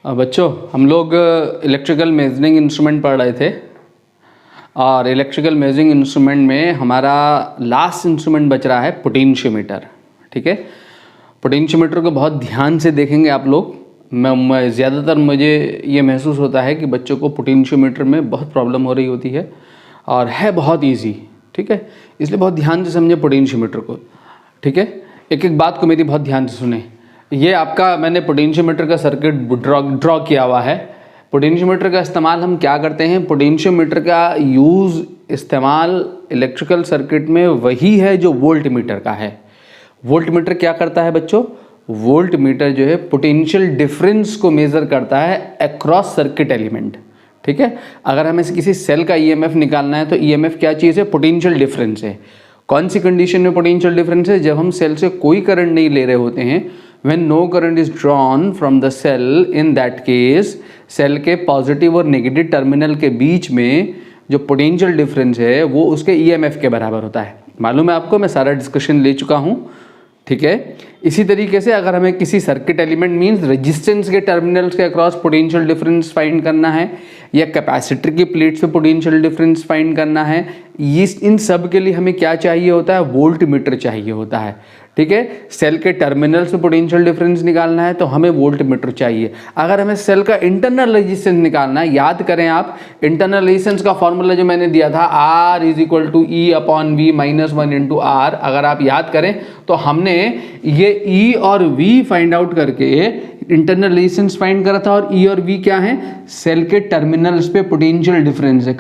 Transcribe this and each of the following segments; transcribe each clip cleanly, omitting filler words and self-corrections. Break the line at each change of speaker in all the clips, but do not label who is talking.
बच्चों हम लोग इलेक्ट्रिकल मेजरिंग इंस्ट्रूमेंट पढ़ रहे थे और इलेक्ट्रिकल मेजरिंग इंस्ट्रूमेंट में हमारा लास्ट इंस्ट्रूमेंट बच रहा है पोटेंशियोमीटर। ठीक है, पोटेंशियोमीटर को बहुत ध्यान से देखेंगे आप लोग। मैं ज़्यादातर मुझे ये महसूस होता है कि बच्चों को पोटेंशियोमीटर में बहुत प्रॉब्लम हो रही होती है और है बहुत ईजी। ठीक है, इसलिए बहुत ध्यान से समझे पोटेंशियोमीटर को। ठीक है, एक एक बात को मेरी बहुत ध्यान से सुने। ये आपका मैंने पोटेंशियोमीटर का सर्किट ड्रॉ किया हुआ है। पोटेंशियोमीटर का इस्तेमाल हम क्या करते हैं? पोटेंशियोमीटर का यूज़ इस्तेमाल इलेक्ट्रिकल सर्किट में वही है जो वोल्ट मीटर का है। वोल्ट मीटर क्या करता है बच्चों? वोल्ट मीटर जो है पोटेंशियल डिफरेंस को मेज़र करता है अक्रॉस सर्किट एलिमेंट। ठीक है, अगर हमें किसी सेल का ईएमएफ निकालना है तो ईएमएफ क्या चीज़ है? पोटेंशियल डिफरेंस है। कौन सी कंडीशन में पोटेंशियल डिफरेंस है? जब हम सेल से कोई करंट नहीं ले रहे होते हैं। When no current is drawn from the cell, in that case, cell के पॉजिटिव और नेगेटिव टर्मिनल के बीच में जो पोटेंशियल डिफरेंस है वो उसके ईएमएफ के बराबर होता है। मालूम है आपको, मैं सारा डिस्कशन ले चुका हूँ। ठीक है, इसी तरीके से अगर हमें किसी सर्किट एलिमेंट मींस रेजिस्टेंस के टर्मिनल्स के अक्रॉस पोटेंशियल डिफरेंस फाइंड करना है या कैपेसिटर की प्लेट्स पे पोटेंशियल डिफरेंस फाइंड करना है, इन सब के लिए हमें क्या चाहिए होता है? वोल्ट मीटर चाहिए होता है। ठीक है, सेल के टर्मिनल से पोटेंशियल डिफरेंस निकालना है तो हमें वोल्ट मीटर चाहिए। अगर हमें सेल का इंटरनल रेजिस्टेंस निकालना है, याद करें आप इंटरनल रेजिस्टेंस का फॉर्मूला जो मैंने दिया था R = E/V - 1 × R। अगर आप याद करें तो हमने ये E और V फाइंड आउट करके इंटरनल रेजिस्टेंस फाइंड करा था और E और V क्या है? सेल के टर्मिनल्स पे पोटेंशियल डिफरेंस है।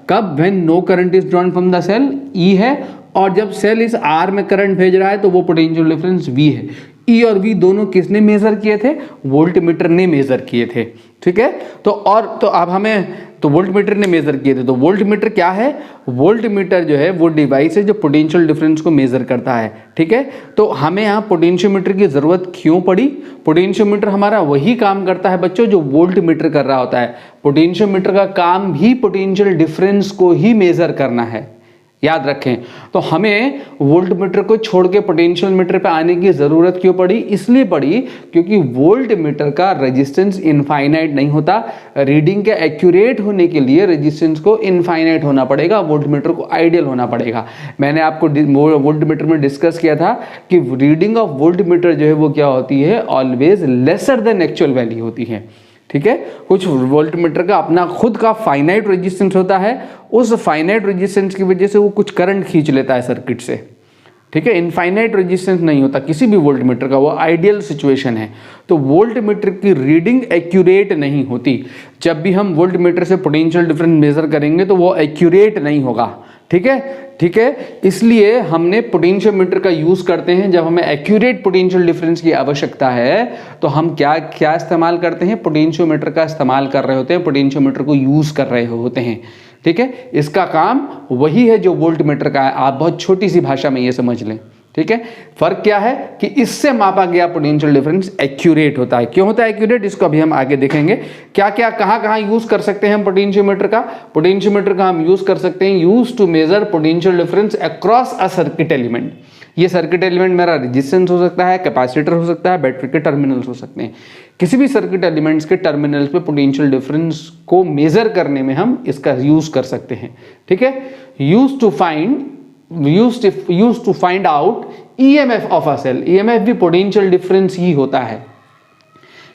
कब when no current is drawn from the cell E है, और जब सेल इस R में करंट भेज रहा है तो वो पोटेंशियल डिफरेंस V है। E और V दोनों किसने मेजर किए थे? वोल्ट मीटर ने मेजर किए थे। ठीक है, तो अब हमें तो वोल्ट मीटर ने मेजर किए थे। तो वोल्ट मीटर क्या है? वोल्ट मीटर जो है वो डिवाइस है जो पोटेंशियल डिफरेंस को मेजर करता है। ठीक है, तो हमें यहाँ पोटेंशियोमीटर की जरूरत क्यों पड़ी? पोटेंशियोमीटर हमारा वही काम करता है बच्चों जो वोल्ट मीटर कर रहा होता है। पोटेंशियोमीटर का काम भी पोटेंशियल डिफरेंस को ही मेजर करना है, याद रखें। तो हमें वोल्ट मीटर को छोड़ के पोटेंशियल मीटर पे आने की जरूरत क्यों पड़ी? इसलिए पड़ी क्योंकि वोल्ट मीटर का रेजिस्टेंस इनफाइनाइट नहीं होता। रीडिंग के एक्यूरेट होने के लिए रेजिस्टेंस को इनफाइनाइट होना पड़ेगा, वोल्ट मीटर को आइडियल होना पड़ेगा। मैंने आपको वोल्ट मीटर में डिस्कस किया था कि रीडिंग ऑफ वोल्ट मीटर जो है वो क्या होती है? Always lesser than actual value होती है। ठीक है, कुछ वोल्ट मीटर का अपना खुद का फाइनाइट रेजिस्टेंस होता है, उस फाइनाइट रेजिस्टेंस की वजह से वो कुछ करंट खींच लेता है सर्किट से। ठीक है, इनफाइनाइट रेजिस्टेंस नहीं होता किसी भी वोल्ट मीटर का, वो आइडियल सिचुएशन है। तो वोल्ट मीटर की रीडिंग एक्यूरेट नहीं होती। जब भी हम वोल्ट मीटर से पोटेंशियल डिफरेंस मेजर करेंगे तो वो एक्यूरेट नहीं होगा। ठीक है, इसलिए हमने पोटेंशियोमीटर का यूज करते हैं जब हमें एक्यूरेट पोटेंशियल डिफरेंस की आवश्यकता है। तो हम क्या इस्तेमाल करते हैं? पोटेंशियोमीटर का इस्तेमाल कर रहे होते हैं, पोटेंशियोमीटर को यूज कर रहे होते हैं। ठीक है, इसका काम वही है जो वोल्ट मीटर का है। आप बहुत छोटी सी भाषा में ये समझ लें। ठीक है, फर्क क्या है कि इससे मापा गया पोटेंशियल डिफरेंस एक्यूरेट होता है। क्यों होता है एक्यूरेट? इसको अभी हम आगे देखेंगे। कहाँ यूज कर सकते हैं हम पोटेंशियोमीटर का? पोटेंशियोमीटर का हम यूज कर सकते हैं use to measure potential difference across a circuit element. ये सर्किट एलिमेंट मेरा रेजिस्टेंस हो सकता है, कैपेसिटर हो सकता है, बैटरी के टर्मिनल्स हो सकते हैं। किसी भी सर्किट एलिमेंट्स के टर्मिनल्स पे पोटेंशियल डिफरेंस को मेजर करने में हम इसका यूज कर सकते हैं। ठीक है, use to find out EMF of a cell. EMF भी पोटेंशियल डिफरेंस ही होता है।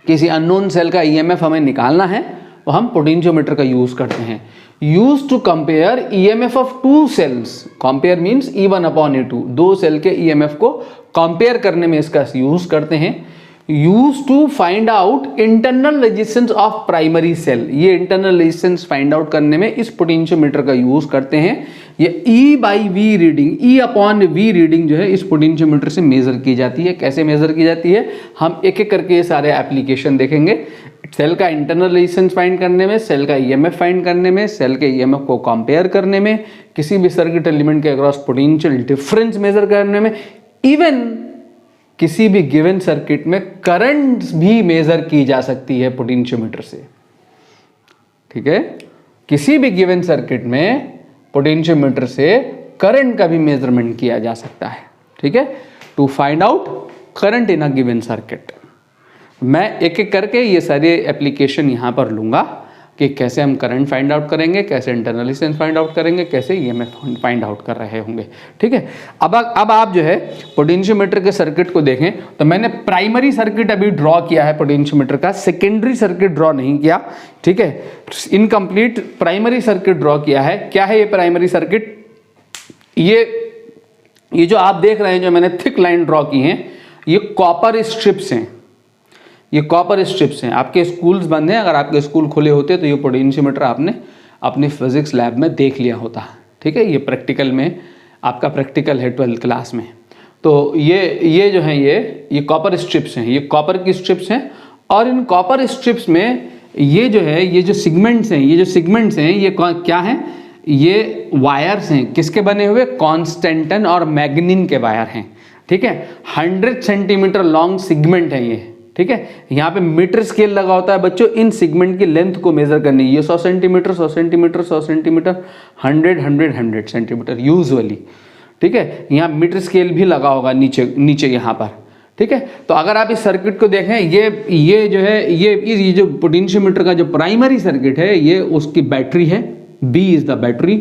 किसी अननोन सेल का ईएमएफ हमें निकालना है तो हम पोटेंशियोमीटर का यूज करते हैं। Use to compare EMF of two cells. Compare means E1/E2, दो सेल के ईएमएफ को कंपेयर करने में इसका यूज करते हैं। Use to find out internal resistance of primary cell. ये इंटरनल रेजिस्टेंस फाइंड आउट करने में इस पोटेंशियोमीटर का यूज करते हैं। ये E/V रीडिंग, E/V रीडिंग जो है इस पोटेंशियोमीटर से मेजर की जाती है। कैसे मेजर की जाती है हम एक एक करके ये सारे एप्लीकेशन देखेंगे। सेल का इंटरनल रेजिस्टेंस फाइंड करने में, सेल का ईएमएफ फाइंड करने में, सेल के ईएमएफ को कंपेयर करने में, किसी भी सर्किट एलिमेंट के अक्रॉस पोटेंशियल डिफरेंस मेजर करने में, इवन किसी भी गिवन सर्किट में करंट भी मेजर की जा सकती है पोटेंशियोमीटर से। ठीक है, किसी भी गिवन सर्किट में पोटेंशियोमीटर से करंट का भी मेजरमेंट किया जा सकता है। ठीक है, to find out current in a given circuit. मैं एक एक करके ये सारे एप्लीकेशन यहाँ पर लूँगा कि कैसे हम करंट फाइंड आउट करेंगे, कैसे इंटरनल रेजिस्टेंस फाइंड आउट करेंगे, कैसे ईएमएफ फाइंड आउट कर रहे होंगे। ठीक है, अब आप जो है पोटेंशियोमीटर के सर्किट को देखें तो मैंने प्राइमरी सर्किट अभी ड्रॉ किया है पोटेंशियोमीटर का, सेकेंडरी सर्किट ड्रॉ नहीं किया। ठीक है, इनकम्प्लीट प्राइमरी सर्किट ड्रॉ किया है। क्या है ये प्राइमरी सर्किट? ये जो आप देख रहे हैं, जो मैंने थिक लाइन ड्रॉ की हैं, ये कॉपर स्ट्रिप्स हैं। ये कॉपर स्ट्रिप्स हैं। आपके स्कूल्स बंद हैं, अगर आपके स्कूल खुले होते तो ये पोटेंशियोमीटर आपने अपने फिजिक्स लैब में देख लिया होता। ठीक है, ये प्रैक्टिकल में आपका प्रैक्टिकल है 12th क्लास में। तो ये जो है ये कॉपर स्ट्रिप्स हैं, ये कॉपर की स्ट्रिप्स हैं। और इन कॉपर स्ट्रिप्स में ये जो है, ये जो सिगमेंट्स हैं, ये क्या हैं? ये वायर्स हैं। किसके बने हुए? कॉन्स्टेंटन और मैग्निन के वायर हैं। ठीक है, 100 सेंटीमीटर लॉन्ग सिगमेंट है ये। ठीक है, यहाँ पे मीटर स्केल लगा होता है बच्चों इन सिगमेंट की लेंथ को मेजर करने। ये 100 centimetre, 100 centimetre, 100 centimetre, 100 centimetre usually. ठीक है, यहाँ मीटर स्केल भी लगा होगा नीचे यहाँ पर। ठीक है, तो अगर आप इस सर्किट को देखें, ये जो है ये जो पोटेंशियोमीटर का जो प्राइमरी सर्किट है, ये उसकी बैटरी है। B is the battery.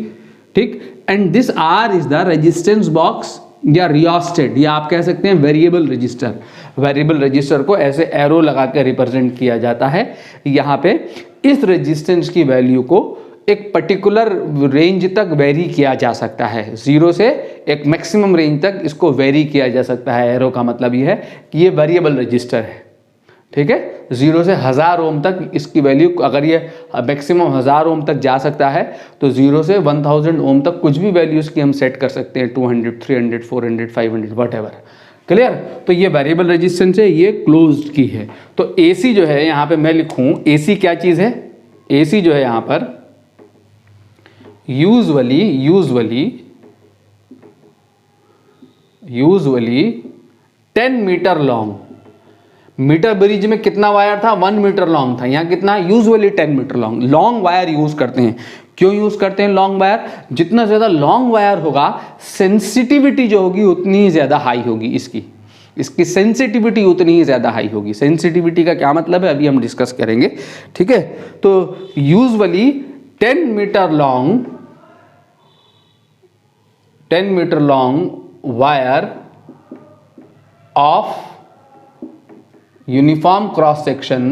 ठीक, and this R is the resistance box या रियोस्टेट, या आप कह सकते हैं वेरिएबल रजिस्टर। वेरिएबल रजिस्टर को ऐसे एरो लगा कर रिप्रेजेंट किया जाता है। यहाँ पे इस रेजिस्टेंस की वैल्यू को एक पर्टिकुलर रेंज तक वेरी किया जा सकता है। 0 से एक मैक्सिमम रेंज तक इसको वेरी किया जा सकता है। एरो का मतलब ये है कि ये वेरिएबल रजिस्टर है। ठीक है, 0 से 1000 ओम तक इसकी वैल्यू, अगर ये मैक्सिमम 1000 ओम तक जा सकता है तो 0 से 1000 ओम तक कुछ भी वैल्यूज की हम सेट कर सकते हैं। 200, 300, 400, 500 व्हाटएवर। क्लियर? तो ये वेरिएबल रेजिस्टेंस है, ये क्लोज्ड की है। तो AC जो है यहाँ पे मैं लिखूं, AC क्या चीज है? AC जो है यहाँ पर usually 10 metre long. Metre bridge में कितना वायर था? 1 मीटर लॉन्ग था। यहाँ कितना? Usually 10 metre long. Long wire use करते हैं। क्यों यूज करते हैं लॉन्ग वायर? जितना ज्यादा लॉन्ग वायर होगा, सेंसिटिविटी जो होगी उतनी ही ज्यादा हाई होगी। इसकी सेंसिटिविटी उतनी ही ज्यादा हाई होगी। सेंसिटिविटी का क्या मतलब है अभी हम डिस्कस करेंगे। ठीक है, तो usually 10 metre long wire of uniform cross section,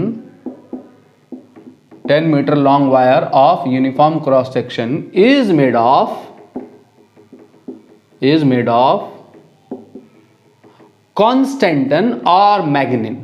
10 meter long wire of uniform cross section is made of constantan or magnin।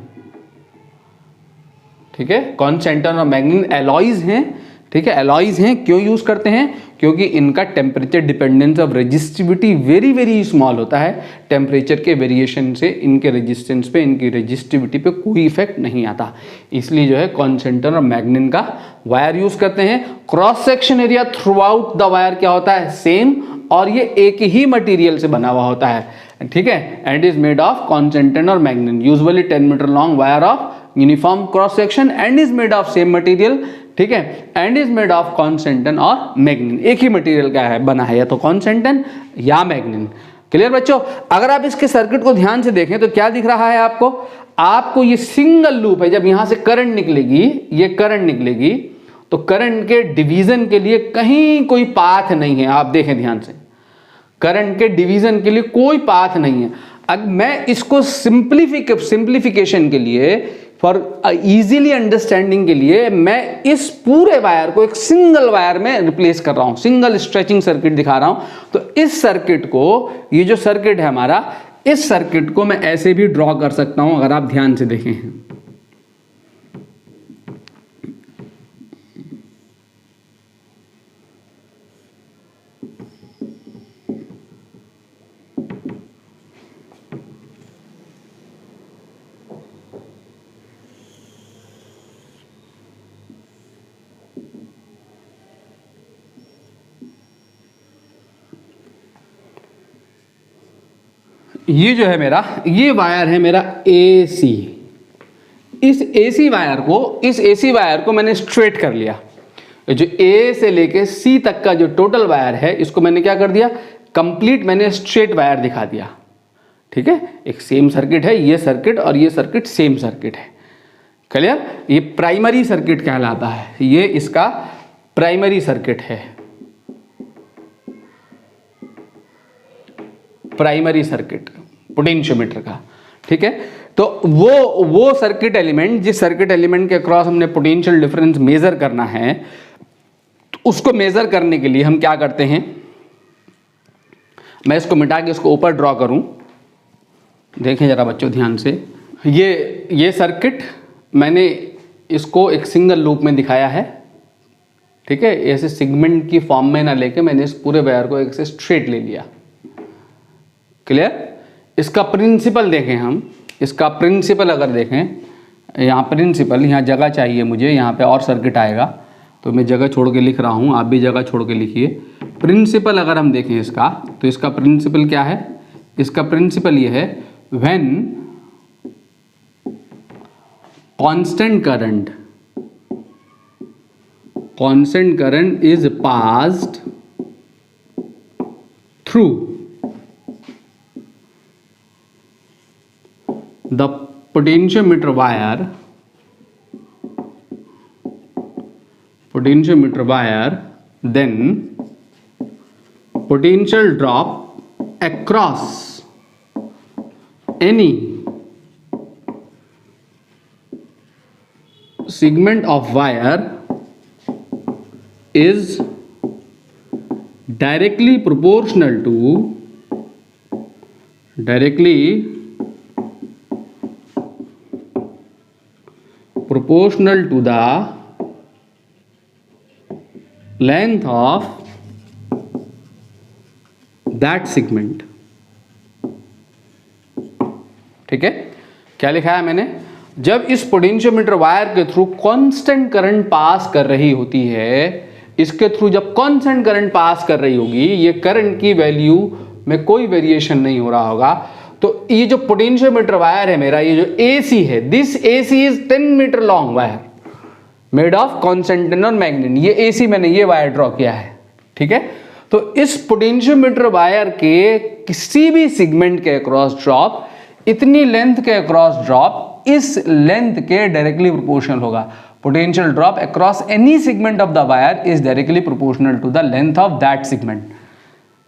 ठीक है, कॉन्स्टेंटन और मैग्निन एलॉयज हैं। ठीक है, एलॉयज हैं। क्यों यूज करते हैं? क्योंकि इनका temperature dependence of resistivity very very small होता है। टेम्परेचर के वेरिएशन से इनके रेजिस्टेंस पे, इनकी रेजिस्टिविटी पे कोई इफेक्ट नहीं आता। इसलिए जो है कॉन्स्टेंटन और मैग्निन का वायर यूज करते हैं। Cross section area through out the wire क्या होता है? सेम, और ये एक ही मटेरियल से बना हुआ होता है। ठीक है, and is made of constantan और manganin. Usually 10 metre long wire of uniform cross section and is made of same material. ठीक है, and is made of constantan और मैग्निन। एक ही मटेरियल का है बना है, या तो कॉन्स्टेंटन या मैग्निन। क्लियर बच्चों? अगर आप इसके सर्किट को ध्यान से देखें तो क्या दिख रहा है आपको ये सिंगल लूप है। जब यहां से करंट निकलेगी, ये करंट निकलेगी, तो करंट के डिवीजन के लिए कहीं कोई पाथ नहीं है। आप देखें ध्यान से, करंट के डिवीजन के लिए कोई पाथ नहीं है। अब मैं इसको सिंप्लीफिकेशन के लिए, फॉर इजीली अंडरस्टैंडिंग के लिए, मैं इस पूरे वायर को एक सिंगल वायर में रिप्लेस कर रहा हूं। सिंगल स्ट्रेचिंग सर्किट दिखा रहा हूं। तो इस सर्किट को, ये जो सर्किट है हमारा, इस सर्किट को मैं ऐसे भी ड्रॉ कर सकता हूं अगर आप ध्यान से देखें। ये जो है मेरा, ये वायर है मेरा AC। इस AC वायर को मैंने स्ट्रेट कर लिया। जो A से लेके C तक का जो टोटल वायर है, इसको मैंने क्या कर दिया? कंप्लीट मैंने स्ट्रेट वायर दिखा दिया। ठीक है, एक सेम सर्किट है, ये सर्किट और ये सर्किट सेम सर्किट है। क्लियर? ये प्राइमरी सर्किट कहलाता है, ये इसका प्राइमरी सर्किट है, प्राइमरी सर्किट पोटेंशियोमीटर का। ठीक है, तो वो सर्किट एलिमेंट, जिस सर्किट एलिमेंट के अक्रॉस हमने पोटेंशियल डिफरेंस मेजर करना है, तो उसको मेजर करने के लिए हम क्या करते हैं, मैं इसको मिटा के इसको ऊपर ड्रॉ करूं, देखें जरा बच्चों ध्यान से। ये सर्किट मैंने इसको एक सिंगल लूप में दिखाया है। ठीक है, ऐसे सेगमेंट की फॉर्म में ना लेके मैंने इस पूरे वायर को एक से स्ट्रेट ले लिया। क्लियर? इसका प्रिंसिपल देखें हम, इसका प्रिंसिपल अगर देखें, यहाँ प्रिंसिपल, यहाँ जगह चाहिए मुझे, यहाँ पे और सर्किट आएगा तो मैं जगह छोड़ के लिख रहा हूँ, आप भी जगह छोड़ के लिखिए। प्रिंसिपल अगर हम देखें इसका, तो इसका प्रिंसिपल क्या है? इसका प्रिंसिपल ये है, when constant current is passed through the potentiometer wire, then potential drop across any segment of wire is directly proportional to the length of that segment। ठीक है, क्या लिखा है मैंने? जब इस पोटेंशियोमीटर वायर के थ्रू कांस्टेंट करंट पास कर रही होती है, इसके थ्रू जब कांस्टेंट करंट पास कर रही होगी, ये करंट की वैल्यू में कोई वेरिएशन नहीं हो रहा होगा, तो ये जो पोटेंशियोमीटर वायर है मेरा, ये जो AC है, this AC is 10 metre long wire made of constant और मैग्नेट। ये AC मैंने ये वायर ड्रॉ किया है। ठीक है, तो इस पोटेंशियोमीटर वायर के किसी भी सेगमेंट के अक्रॉस ड्रॉप, इतनी लेंथ के अक्रॉस ड्रॉप इस लेंथ के डायरेक्टली प्रोपोर्शनल होगा। Potential drop across any segment of the wire is directly proportional to the length of that segment.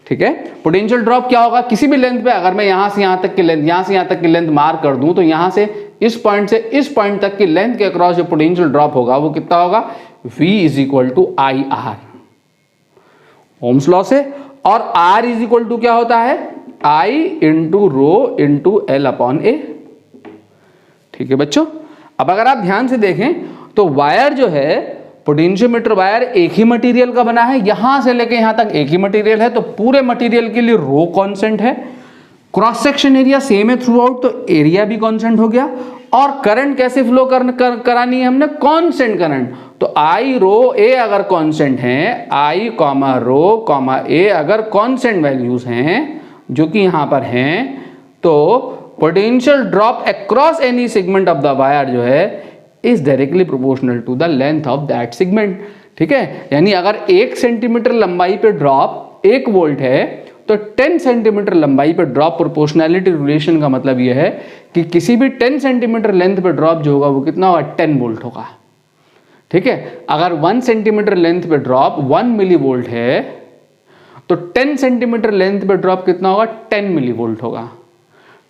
ठीक है, पोटेंशियल ड्रॉप क्या होगा? किसी भी लेंथ पे अगर मैं यहां से यहां तक की लेंथ, यहां से यहां तक की लेंथ मार्क कर दूं, तो यहां से इस पॉइंट से इस पॉइंट तक की लेंथ के अक्रॉस जो पोटेंशियल ड्रॉप होगा वो कितना होगा? V is equal to IR, Ohm's law से। और R इज इक्वल टू क्या होता है? I into rho into L upon A। ठीक है बच्चों, अब अगर आप ध्यान से देखें तो वायर जो है, पोटेंशियोमीटर वायर एक ही मटेरियल का बना है, यहां से लेके यहां तक एक ही मटेरियल है, तो पूरे मटेरियल के लिए रो कांस्टेंट है, क्रॉस सेक्शन एरिया सेम है थ्रू आउट, तो एरिया भी कांस्टेंट हो गया। और करंट कैसे फ्लो करानी है हमने? Constant current. तो I रो A अगर कांस्टेंट है, I comma rho comma A अगर कांस्टेंट वैल्यूज हैं, जो कि यहां पर हैं, तो potential drop across any segment of the wire जो है is directly proportional to the length of that segment. ठीक है, यानी अगर 1 सेंटीमीटर लंबाई पे ड्रॉप 1 वोल्ट है, तो 10 सेंटीमीटर लंबाई पे ड्रॉप, प्रोपोर्शनैलिटी रिलेशन का मतलब यह है कि किसी भी 10 सेंटीमीटर लेंथ पे ड्रॉप जो होगा वो कितना होगा? 10 वोल्ट होगा। ठीक है, अगर 1 सेंटीमीटर लेंथ पे ड्रॉप 1 मिली वोल्ट है, तो 10 सेंटीमीटर लेंथ पे ड्रॉप कितना होगा? 10 मिली वोल्ट होगा।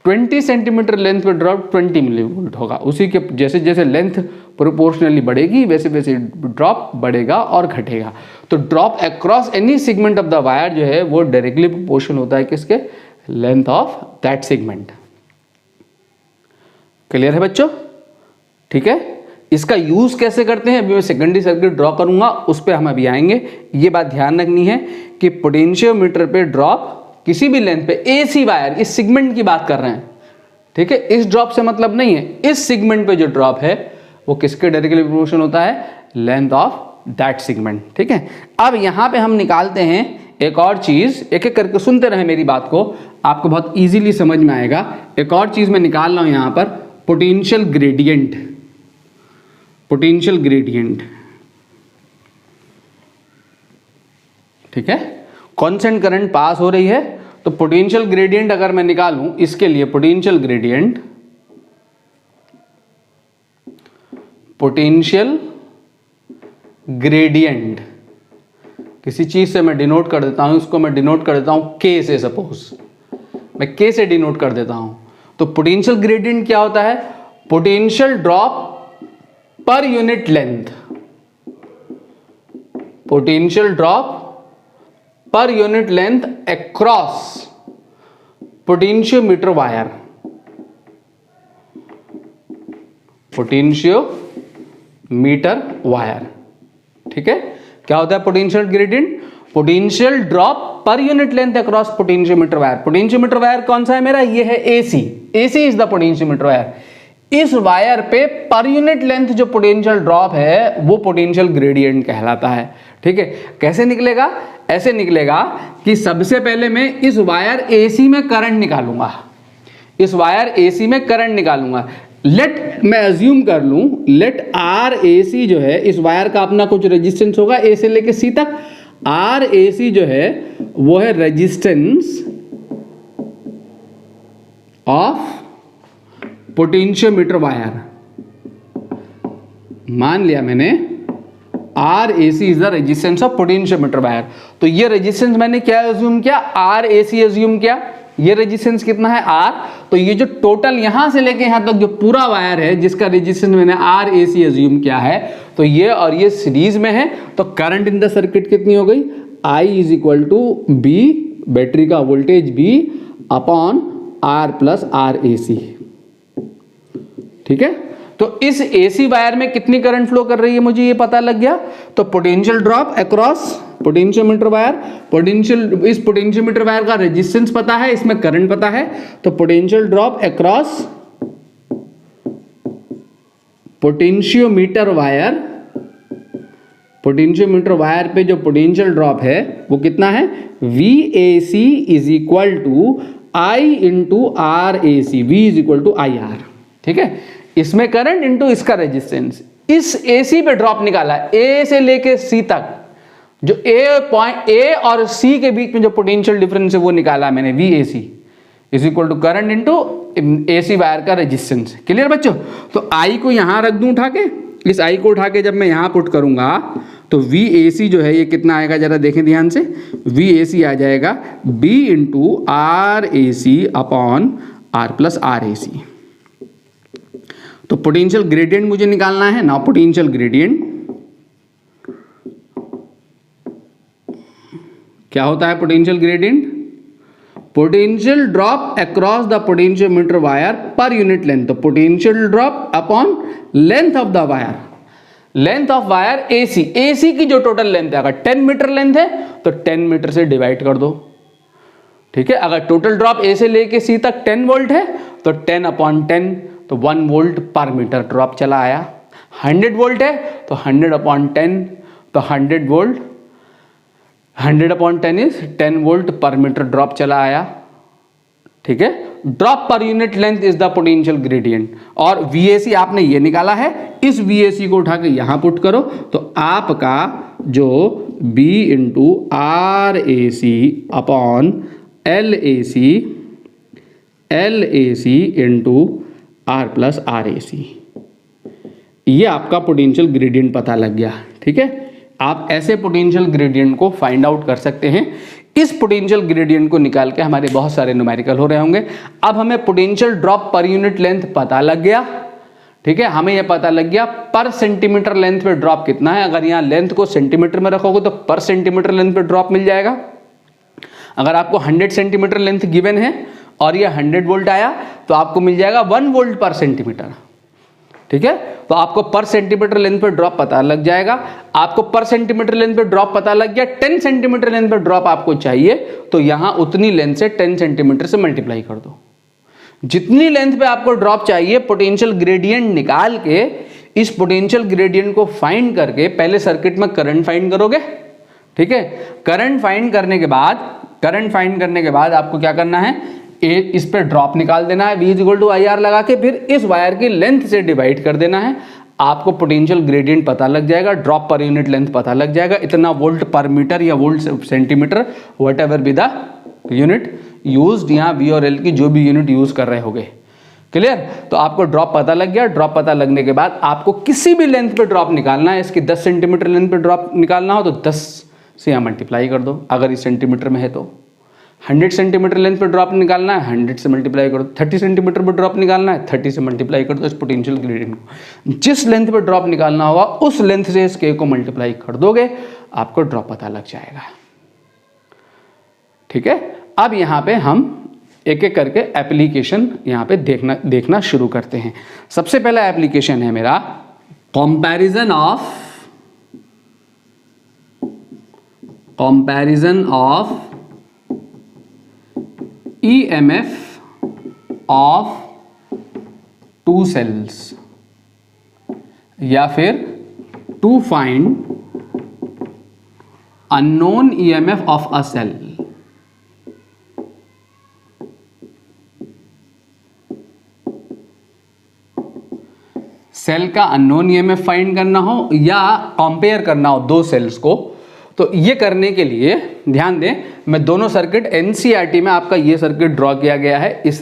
20 सेंटीमीटर लेंथ पे ड्रॉप 20 मिली वोल्ट होगा। उसी के जैसे जैसे लेंथ प्रोपोर्शनली बढ़ेगी, वैसे वैसे ड्रॉप बढ़ेगा और घटेगा। तो drop across any segment of the wire जो है वो डायरेक्टली प्रोपोर्शनल होता है किसके? Length of that segment. Clear है बच्चों? ठीक है, इसका यूज कैसे करते हैं अभी मैं सेकेंडरी सर्किट ड्रॉ करूंगा, उस पर हम अभी आएंगे। ये बात ध्यान रखनी है कि पोटेंशियोमीटर पे ड्रॉप किसी भी लेंथ पे, AC वायर, इस सेगमेंट की बात कर रहे हैं। ठीक है, इस ड्रॉप से मतलब नहीं है, इस सेगमेंट पे जो ड्रॉप है वो किसके डायरेक्टली प्रोपोर्शनल होता है? Length of that segment. ठीक है, अब यहां पे हम निकालते हैं एक और चीज, एक एक करके सुनते रहे मेरी बात को, आपको बहुत इजीली समझ में आएगा। एक और चीज मैं निकाल रहा हूं यहां पर, पोटेंशियल ग्रेडियंट। पोटेंशियल ग्रेडियंट, ठीक है, कांस्टेंट करंट पास हो रही है, तो पोटेंशियल ग्रेडियंट अगर मैं निकालूं, इसके लिए पोटेंशियल ग्रेडियंट पोटेंशियल ग्रेडियंट, किसी चीज से मैं डिनोट कर देता हूं, इसको मैं डिनोट कर देता हूं के से, सपोज मैं के से डिनोट कर देता हूं, तो पोटेंशियल ग्रेडियंट क्या होता है? पोटेंशियल ड्रॉप पर यूनिट लेंथ, पोटेंशियल ड्रॉप पर unit length across potentiometer wire, potentiometer wire. ठीक है, क्या होता है पोटेंशियल ग्रेडियंट? पोटेंशियल ड्रॉप पर unit length across potentiometer wire. Potentiometer wire कौन सा है मेरा? ये है AC, AC is the potentiometer wire. इस वायर पे पर यूनिट लेंथ जो पोटेंशियल ड्रॉप है वो पोटेंशियल ग्रेडियंट कहलाता है। ठीक है, कैसे निकलेगा? ऐसे निकलेगा कि सबसे पहले मैं इस वायर एसी में करंट निकालूंगा, इस वायर एसी में करंट निकालूंगा। लेट मैं अज्यूम कर लूं, लेट आर ए सी जो है, इस वायर का अपना कुछ रेजिस्टेंस होगा ए से लेके सी तक। आर ए सी जो है वो है रेजिस्टेंस ऑफ पोटेंशियोमीटर वायर। मान लिया मैंने R A C is the resistance of potentiometer wire. तो ये रेजिस्टेंस मैंने क्या अज्यूम किया? आर ए सी अज्यूम किया। ये रेजिस्टेंस कितना है? आर। तो ये जो टोटल यहां से लेके यहां तक जो पूरा वायर है जिसका रेजिस्टेंस मैंने आर ए सी अज्यूम किया है, तो ये और ये सीरीज में है। तो करंट इन द सर्किट कितनी हो गई? I is equal to B, battery का voltage B upon R plus R A C. ठीक है, तो इस एसी वायर में कितनी करंट फ्लो कर रही है मुझे ये पता लग गया। तो potential drop across potentiometer wire, potential, इस पोटेंशियोमीटर वायर का रेजिस्टेंस पता है, इसमें करंट पता है। तो potential drop across potentiometer wire, potentiometer wire पे जो पोटेंशियल ड्रॉप है वो कितना है? V A C is equal to I into R A C, V is equal to I R. ठीक है, इसमें करंट इंटू इसका रेजिस्टेंस। इस एसी पे ड्रॉप निकाला, ए से लेके सी तक, जो ए और सी के बीच में जो पोटेंशियल डिफरेंस है वो निकाला मैंने, V A C is equal to current into AC wire का रेजिस्टेंस। क्लियर बच्चों? तो आई को यहां रख दूं उठा के, इस आई को उठा के जब मैं यहां पुट करूंगा तो वी ए सी जो है ये कितना आएगा जरा देखें ध्यान से। वी ए सी आ जाएगा B into R A C upon R plus R A C. तो पोटेंशियल ग्रेडियंट मुझे निकालना है ना। पोटेंशियल ग्रेडियंट क्या होता है? Potential gradient potential drop across the potentiometer wire per unit length. तो potential drop upon length of the wire, length of wire AC, AC की जो टोटल लेंथ है, अगर 10 मीटर लेंथ है तो 10 मीटर से डिवाइड कर दो। ठीक है, अगर टोटल ड्रॉप ए से लेके सी तक 10 वोल्ट है तो 10 अपॉन 10, तो 1 वोल्ट पर मीटर ड्रॉप चला आया। 100 वोल्ट है तो 100 अपॉन 10, तो 100 वोल्ट, 100 अपॉन 10 इज 10 वोल्ट पर मीटर ड्रॉप चला आया। ठीक है, ड्रॉप पर unit length is the potential gradient. और वीएसी आपने ये निकाला है, इस वीएसी को उठा के यहां पुट करो तो आपका जो B into R A C upon L A C into R plus R A C, ये आपका पोटेंशियल ग्रेडियंट पता लग गया। ठीक है, आप ऐसे पोटेंशियल ग्रेडियंट को फाइंड आउट कर सकते हैं। इस पोटेंशियल ग्रेडियंट को निकाल के हमारे बहुत सारे न्यूमेरिकल हो रहे होंगे। अब हमें पोटेंशियल ड्रॉप पर यूनिट लेंथ पता लग गया। ठीक है, हमें यह पता लग गया पर सेंटीमीटर लेंथ पे ड्रॉप कितना है। अगर यहाँ लेंथ को सेंटीमीटर में रखोगे तो पर सेंटीमीटर लेंथ पे ड्रॉप मिल जाएगा। अगर आपको 100 सेंटीमीटर लेंथ गिवन है और ये 100 वोल्ट आया तो आपको मिल जाएगा 1 वोल्ट पर सेंटीमीटर। ठीक है, तो आपको पर सेंटीमीटर लेंथ पे ड्रॉप पता लग जाएगा। आपको पर सेंटीमीटर लेंथ पे ड्रॉप पता लग गया। 10 सेंटीमीटर लेंथ पे ड्रॉप आपको चाहिए तो यहां उतनी लेंथ से 10 सेंटीमीटर से मल्टीप्लाई कर दो। जितनी लेंथ पे आपको ड्रॉप चाहिए, पोटेंशियल ग्रेडियंट निकाल के, इस पोटेंशियल ग्रेडियंट को फाइंड करके पहले सर्किट में करंट फाइंड करोगे। ठीक है, करंट फाइंड करने के बाद आपको क्या करना है, इस पे ड्रॉप निकाल देना है, V equal to I R लगा के, फिर इस वायर की लेंथ से डिवाइड कर देना है। आपको पोटेंशियल ग्रेडियंट पता लग जाएगा, ड्रॉप पर यूनिट लेंथ पता लग जाएगा, इतना वोल्ट पर मीटर या volt centimetre, whatever be the unit used, यहाँ V और L की जो भी यूनिट यूज कर रहे होगे। क्लियर? तो आपको ड्रॉप पता लग गया। ड्रॉप पता लगने के बाद आपको किसी भी लेंथ पे ड्रॉप निकालना है, इसकी 10 सेंटीमीटर लेंथ पे ड्रॉप निकालना हो तो 10 से यहाँ मल्टीप्लाई कर दो, अगर इस सेंटीमीटर में है तो। 100 सेंटीमीटर लेंथ पे ड्रॉप निकालना है, 100 से मल्टीप्लाई कर दो। 30 सेंटीमीटर पे ड्रॉप निकालना है, 30 से मल्टीप्लाई कर दो इस पोटेंशियल ग्रेडियंट को। जिस लेंथ पे ड्रॉप निकालना होगा उस लेंथ से इस के को मल्टीप्लाई कर दोगे, आपको ड्रॉप पता लग जाएगा। ठीक है, अब यहाँ पे हम एक एक करके एप्लीकेशन यहाँ पे देखना शुरू करते हैं। सबसे पहला एप्लीकेशन है मेरा comparison of EMF of two cells, या फिर to find unknown EMF of a cell. Cell का अननोन EMF फाइंड करना हो या कंपेयर करना हो दो सेल्स को, तो ये करने के लिए ध्यान दें, मैं दोनों सर्किट NCERT में आपका ये सर्किट ड्रॉ किया गया है। इस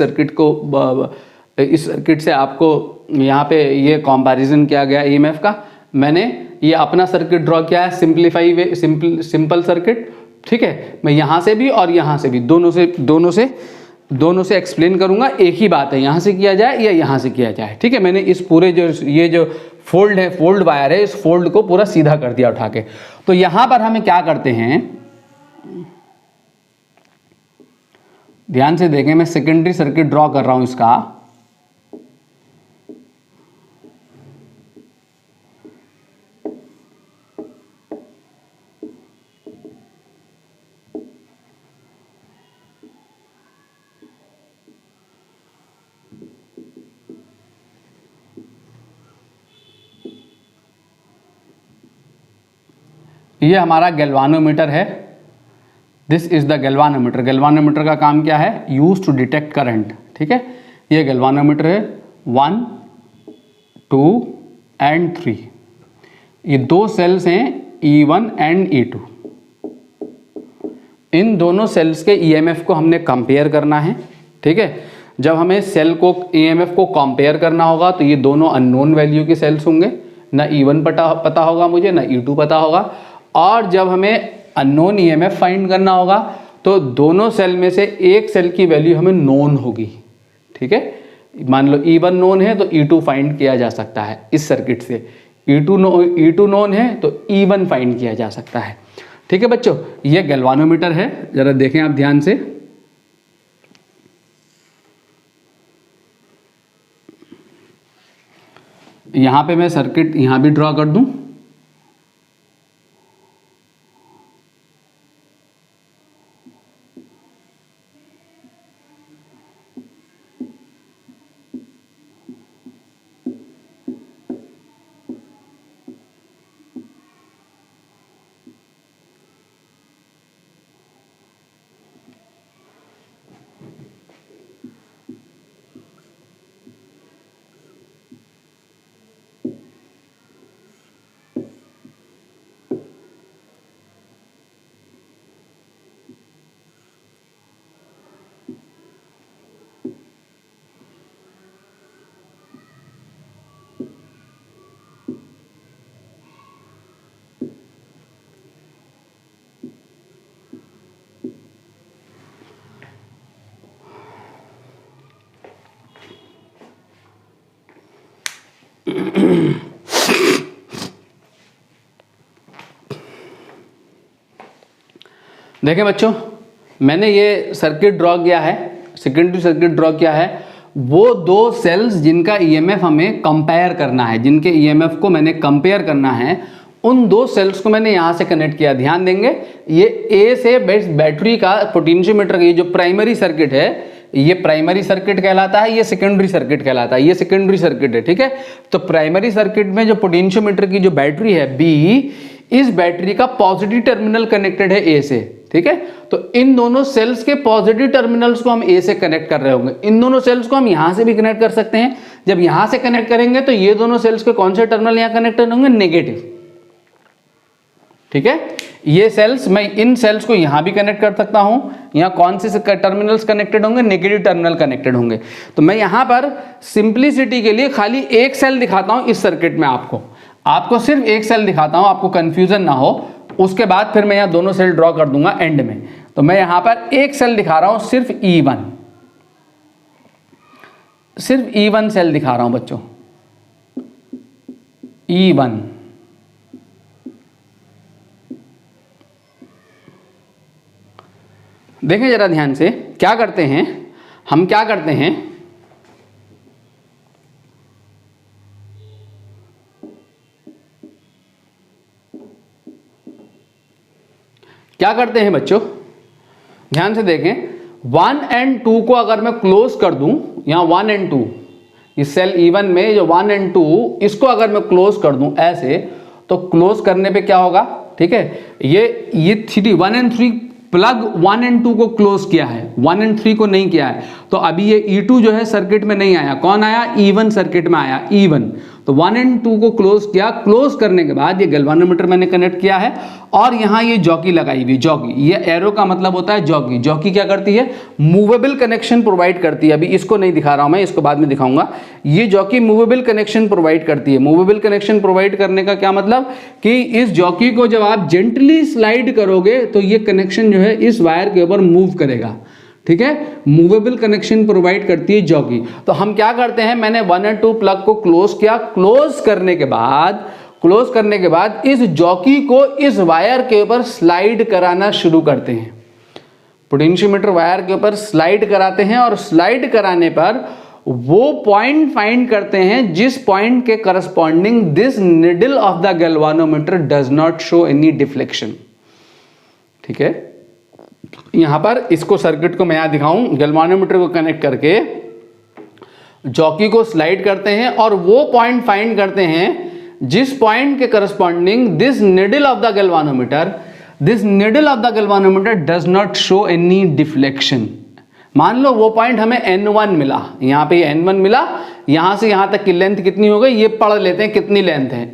सर्किट से आपको यहाँ पे ये कंपैरिजन किया गया EMF का। मैंने ये अपना सर्किट ड्रॉ किया है, सिंपल सर्किट। ठीक है, मैं यहाँ से भी और यहाँ से भी दोनों से एक्सप्लेन करूंगा। एक ही बात है, यहाँ से किया जाए या यहाँ से किया जाए। ठीक है, मैंने इस पूरे ये जो फोल्ड वायर है, इस फोल्ड को पूरा सीधा कर दिया उठा के। तो यहाँ पर हमें क्या करते हैं, ध्यान से देखें, मैं सेकेंडरी सर्किट ड्रॉ कर रहा हूं इसका। ये हमारा गैल्वानोमीटर है। This is the galvanometer. Galvanometer का काम क्या है? Use to detect current. ठीक है, ये गैल्वानोमीटर है 1, 2 एंड 3। ये दो सेल्स हैं E1 एंड E2। इन दोनों सेल्स के EMF को हमने कंपेयर करना है। ठीक है, जब हमें सेल को EMF को कंपेयर करना होगा तो ये दोनों अननोन वैल्यू के सेल्स होंगे, ना E1 पता होगा मुझे, ना E2 पता होगा। और जब हमें अननोन EMF फाइंड करना होगा तो दोनों सेल में से एक सेल की वैल्यू हमें नोन होगी। ठीक है, मान लो E1 नोन है तो E2 फाइंड किया जा सकता है इस सर्किट से। E2 नोन है तो E1 फाइंड किया जा सकता है। ठीक है बच्चों, ये गैल्वानोमीटर है, जरा देखें आप ध्यान से। यहां पे मैं सर्किट यहां भी ड्रॉ कर दूं। देखें बच्चों, मैंने ये सर्किट ड्रॉ किया है, सेकेंडरी सर्किट ड्रॉ किया है। वो दो सेल्स जिनका EMF हमें कंपेयर करना है, जिनके EMF को मैंने कंपेयर करना है, उन दो सेल्स को मैंने यहाँ से कनेक्ट किया। ध्यान देंगे, ये A से बैटरी का पोटेंशियोमीटर, ये जो प्राइमरी सर्किट है, ये प्राइमरी सर्किट कहलाता है, ये सेकेंडरी सर्किट कहलाता है। ये सेकेंडरी सर्किट है। ठीक है, तो प्राइमरी सर्किट में जो पोटेंशियोमीटर की जो बैटरी है B, इस बैटरी का पॉजिटिव टर्मिनल कनेक्टेड है A से। ठीक है, तो इन दोनों सेल्स के पॉजिटिव टर्मिनल्स को हम A से कनेक्ट कर रहे होंगे। इन दोनों सेल्स को हम यहां से भी कनेक्ट कर सकते हैं। जब यहां से कनेक्ट करेंगे तो ये दोनों सेल्स के कौन से टर्मिनल यहां कनेक्टेड होंगे? नेगेटिव। ठीक है। ये सेल्स, मैं इन सेल्स को यहाँ भी कनेक्ट कर सकता हूँ। यहाँ कौन से टर्मिनल्स कनेक्टेड होंगे? नेगेटिव टर्मिनल कनेक्टेड होंगे। तो मैं यहाँ पर सिंप्लिसिटी के लिए खाली एक सेल दिखाता हूँ इस सर्किट में, आपको सिर्फ एक सेल दिखाता हूँ, आपको कंफ्यूजन ना हो। उसके बाद फिर मैं यहाँ दोनों सेल ड्रॉ कर दूंगा एंड में। तो मैं यहाँ पर एक सेल दिखा रहा हूँ, सिर्फ E1, सिर्फ E1 सेल दिखा रहा हूँ बच्चों, E1। देखें जरा ध्यान से, क्या करते हैं हम, क्या करते हैं, क्या करते हैं बच्चों, ध्यान से देखें। 1 and 2 को अगर मैं क्लोज कर दूं, यहां 1 and 2, इस सेल E1 में जो 1 and 2, इसको अगर मैं क्लोज कर दूं ऐसे, तो क्लोज करने पे क्या होगा? ठीक है, ये 1 and 3 प्लग 1 and 2 को क्लोज किया है, 1 and 3 को नहीं किया है। तो अभी ये E2 जो है सर्किट में नहीं आया, कौन आया? E1 सर्किट में आया, E1। तो 1 and 2 को क्लोज किया, क्लोज करने के बाद ये गैल्वानोमीटर मैंने कनेक्ट किया है और यहाँ ये जॉकी लगाई हुई, जॉकी, ये एरो का मतलब होता है जॉकी। जॉकी क्या करती है? मूवेबल कनेक्शन प्रोवाइड करती है। अभी इसको नहीं दिखा रहा हूँ मैं, इसको बाद में दिखाऊंगा। ये जॉकी मूवेबल कनेक्शन प्रोवाइड करती है। मूवेबल कनेक्शन प्रोवाइड करने का क्या मतलब कि इस जॉकी को जब आप जेंटली स्लाइड करोगे तो ये कनेक्शन जो है इस वायर के ऊपर मूव करेगा। ठीक है, मूवेबल कनेक्शन प्रोवाइड करती है जॉकी। तो हम क्या करते हैं, मैंने 1 और 2 प्लग को क्लोज किया, क्लोज करने के बाद इस जॉकी को इस वायर के ऊपर स्लाइड कराना शुरू करते हैं। पोटेंशियोमीटर वायर के ऊपर स्लाइड कराते हैं और स्लाइड कराने पर वो पॉइंट फाइंड करते हैं जिस पॉइंट के corresponding this needle of the galvanometer does not show any deflection. ठीक है, यहां पर इसको सर्किट को मैं यहां दिखाऊं, गैल्वानोमीटर को कनेक्ट करके जॉकी को स्लाइड करते हैं और वो पॉइंट फाइंड करते हैं जिस पॉइंट के corresponding this needle of the galvanometer does not show any deflection. मान लो वो पॉइंट हमें N1 मिला, यहाँ पे N1 मिला, यहां से यहां तक की लेंथ कितनी हो गई ये पढ़ लेते हैं, कितनी लेंथ है।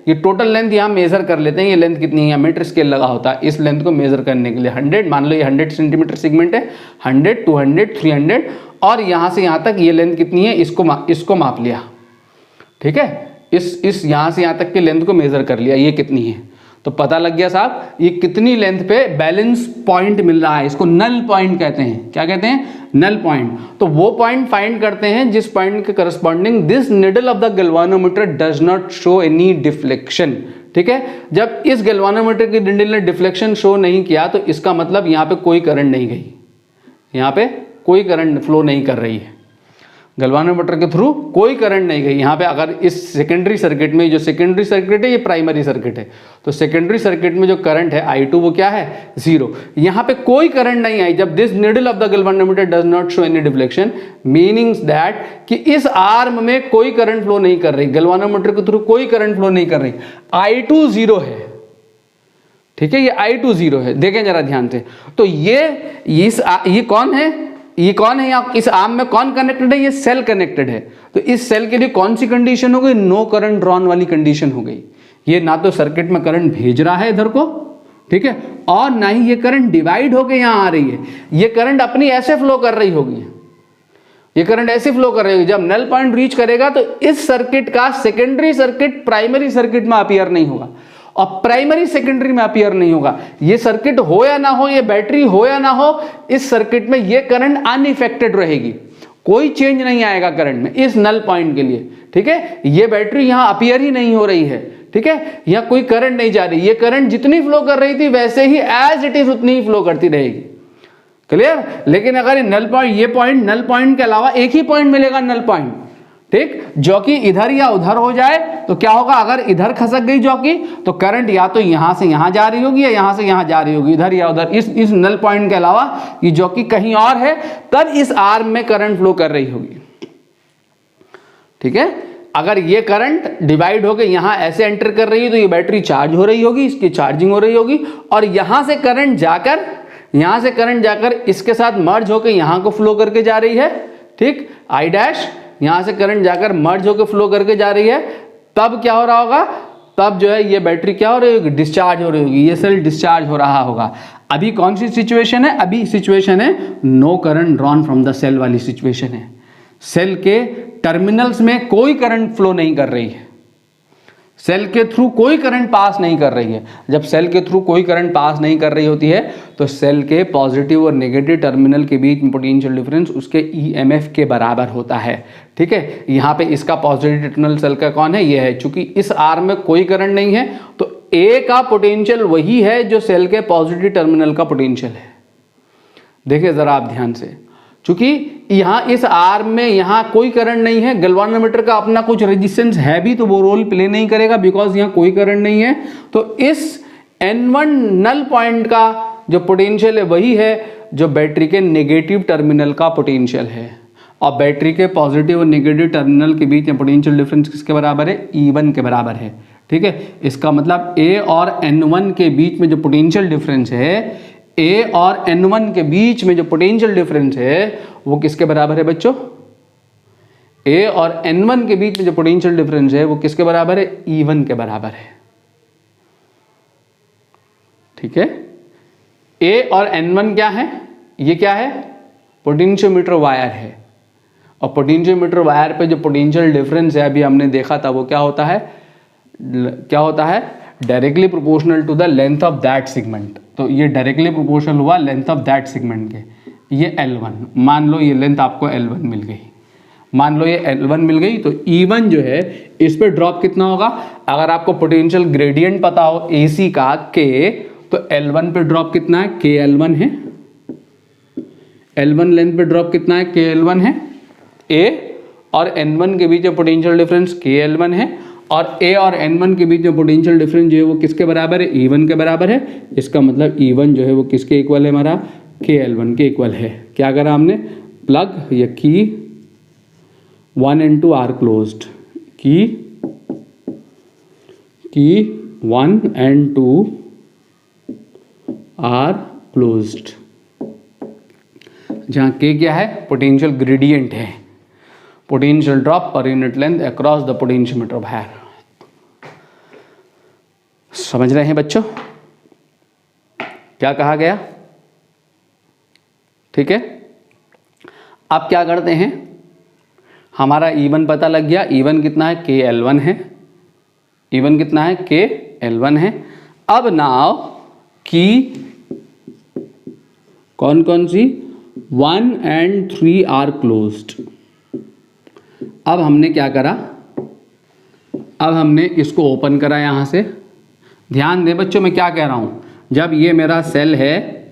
ये टोटल लेंथ यहाँ मेजर कर लेते हैं, ये लेंथ कितनी है, मीटर स्केल लगा होता है इस लेंथ को मेजर करने के लिए। 100, मान लो ये 100 सेंटीमीटर सेगमेंट है, 100, 200, 300 और यहाँ से यहाँ तक ये लेंथ कितनी है इसको माप लिया। ठीक है, इस यहाँ से यहाँ तक की लेंथ को मेजर कर लिया, ये कितनी है, तो पता लग गया साहब ये कितनी लेंथ पे बैलेंस पॉइंट मिल रहा है। इसको नल पॉइंट कहते हैं। क्या कहते हैं? Null point. तो वो पॉइंट फाइंड करते हैं जिस पॉइंट के corresponding this needle of the galvanometer does not show any deflection. ठीक है, जब इस गैल्वानोमीटर की डिंडल ने डिफ्लेक्शन शो नहीं किया तो इसका मतलब यहाँ पे कोई करंट नहीं गई, यहाँ पे कोई करंट फ्लो नहीं कर रही है, गैल्वानोमीटर के थ्रू कोई करंट नहीं गई। यहाँ पे अगर इस सेकेंडरी सर्किट में, जो सेकेंडरी सर्किट है ये प्राइमरी सर्किट है, तो सेकेंडरी सर्किट में जो करंट है I2 वो क्या है? 0। यहाँ पे कोई करंट नहीं आई जब this needle of the galvanometer does not show any deflection, meanings that कि इस आर्म में कोई करंट फ्लो नहीं कर रही, गैल्वानोमीटर के थ्रू कोई करंट फ्लो नहीं कर रही, I2 0 है। ठीक है, ये I2 0 है। देखें जरा ध्यान से, तो ये कौन है? ये कौन है? यहाँ इस आर्म में कौन कनेक्टेड है? ये सेल कनेक्टेड है। तो इस सेल के लिए कौन सी कंडीशन हो गई? नो करंट ड्रॉन वाली कंडीशन हो गई। ये ना तो सर्किट में करंट भेज रहा है इधर को, ठीक है, और ना ही ये करंट डिवाइड होके यहाँ आ रही है। ये करंट अपनी ऐसे फ्लो कर रही होगी, ये करंट ऐसे फ्लो कर रही होगी। जब नल पॉइंट रीच करेगा तो इस सर्किट का सेकेंडरी सर्किट प्राइमरी सर्किट में अपीयर नहीं होगा और प्राइमरी सेकेंडरी में अपीयर नहीं होगा। ये सर्किट हो या ना हो, ये बैटरी हो या ना हो, इस सर्किट में ये करंट अनइफेक्टेड रहेगी, कोई चेंज नहीं आएगा करंट में इस नल पॉइंट के लिए। ठीक है, ये बैटरी यहां अपीयर ही नहीं हो रही है। ठीक है, यहां कोई करंट नहीं जा रही, ये करंट जितनी फ्लो कर रही थी वैसे ही एज इट इज उतनी ही फ्लो करती रहेगी। क्लियर? लेकिन अगर ये पॉइंट नल पॉइंट के अलावा एक ही पॉइंट मिलेगा, नल पॉइंट, ठीक, जॉकी इधर या उधर हो जाए तो क्या होगा? अगर इधर खसक गई जॉकी तो करंट या तो यहां से यहां जा रही होगी या यहां से यहां जा रही होगी, इधर या उधर। इस नल पॉइंट के अलावा ये जॉकी कहीं और है, तब इस आर्म में करंट फ्लो कर रही होगी। ठीक है, अगर ये करंट डिवाइड होकर यहां ऐसे एंटर कर रही है तो ये बैटरी चार्ज हो रही होगी, इसकी चार्जिंग हो रही होगी, और यहां से करंट जाकर इसके साथ मर्ज होकर यहां को फ्लो करके जा रही है। ठीक, I डैश यहां से करंट जाकर मर्ज होकर फ्लो करके जा रही है। तब क्या हो रहा होगा? तब जो है ये बैटरी क्या हो रही होगी, डिस्चार्ज हो रही होगी, ये सेल डिस्चार्ज हो रहा होगा। अभी कौन सी सिचुएशन है, अभी सिचुएशन है no current drawn from the cell वाली सिचुएशन है। सेल के टर्मिनल्स में कोई करंट फ्लो नहीं कर रही है, सेल के थ्रू कोई करंट पास नहीं कर रही है। जब सेल के थ्रू कोई करंट पास नहीं कर रही होती है तो सेल के पॉजिटिव और नेगेटिव टर्मिनल के बीच में पोटेंशियल डिफरेंस उसके ईएमएफ के बराबर होता है। ठीक है, यहाँ पे इसका पॉजिटिव टर्मिनल सेल का कौन है, ये है। चूंकि इस आर्म में कोई करंट नहीं है तो ए का पोटेंशियल वही है जो सेल के पॉजिटिव टर्मिनल का पोटेंशियल है। देखिए जरा आप ध्यान से, चूंकि यहाँ इस आर्म में यहाँ कोई करंट नहीं है, गैल्वानोमीटर का अपना कुछ रेजिस्टेंस है भी तो वो रोल प्ले नहीं करेगा बिकॉज यहाँ कोई करंट नहीं है। तो इस N1 नल पॉइंट का जो पोटेंशियल है वही है जो बैटरी के नेगेटिव टर्मिनल का पोटेंशियल है। और बैटरी के पॉजिटिव और नेगेटिव टर्मिनल के बीच में पोटेंशियल डिफरेंस किसके बराबर है, E1 के बराबर है। ठीक है, इसका मतलब A और N1 के बीच में जो पोटेंशियल डिफरेंस है, A और N1 के बीच में जो पोटेंशियल डिफरेंस है वो किसके बराबर है बच्चों, A और N1 के बीच में जो पोटेंशियल डिफरेंस है वो किसके बराबर है, E1 के बराबर है। ठीक है, A और N1 क्या है, ये क्या है, पोटेंशियोमीटर वायर है। और पोटेंशियोमीटर वायर पे जो पोटेंशियल डिफरेंस है अभी हमने देखा था वो क्या होता है, directly proportional to the length of that segment. तो ये डायरेक्टली प्रोपोर्शनल हुआ लेंथ ऑफ दैट सेगमेंट के। ये L1, मान लो ये लेंथ आपको L1 मिल गई, मान लो ये L1 मिल गई तो E1 जो है इस पे ड्रॉप कितना होगा, अगर आपको पोटेंशियल ग्रेडियंट पता हो AC का K, तो L1 पे ड्रॉप कितना है, KL1 है। L1 लेंथ पे ड्रॉप कितना है, KL1 है। A और N1 के बीच में पोटेंशियल डिफरेंस KL1 है और A और N1 के बीच में पोटेंशियल डिफरेंस जो है वो किसके बराबर है, E1 के बराबर है। इसका मतलब E1 जो है वो किसके इक्वल है, हमारा KL1 के इक्वल है। क्या करा हमने, प्लग या की 1 and 2 आर क्लोज्ड, की 1 and 2 आर क्लोज्ड, जहाँ K क्या है, पोटेंशियल ग्रेडियंट है, पोटेंशियल ड्रॉप पर unit length across the potentiometer wire. समझ रहे हैं बच्चों क्या कहा गया। ठीक है, अब क्या करते हैं, हमारा E1 पता लग गया, E1 कितना है, KL1 है, E1 कितना है, KL1 है। अब नाउ की कौन कौन सी, 1 and 3 आर क्लोज्ड। अब हमने क्या करा, अब हमने इसको ओपन करा यहाँ से। ध्यान दें बच्चों मैं क्या कह रहा हूँ, जब ये मेरा सेल है,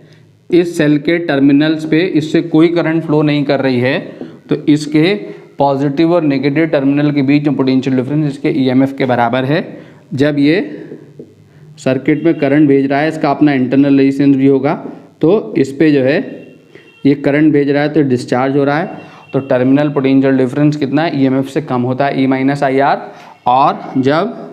इस सेल के टर्मिनल्स पे इससे कोई करंट फ्लो नहीं कर रही है तो इसके पॉजिटिव और नेगेटिव टर्मिनल के बीच में पोटेंशियल डिफरेंस इसके ईएमएफ के बराबर है। जब ये सर्किट में करंट भेज रहा है, इसका अपना इंटरनल रेजिस्टेंस भी होगा, तो इस पे जो है ये करंट भेज रहा है तो डिस्चार्ज हो रहा है, तो टर्मिनल पोटेंशियल डिफरेंस कितना है, ईएमएफ से कम होता है, E-IR। और जब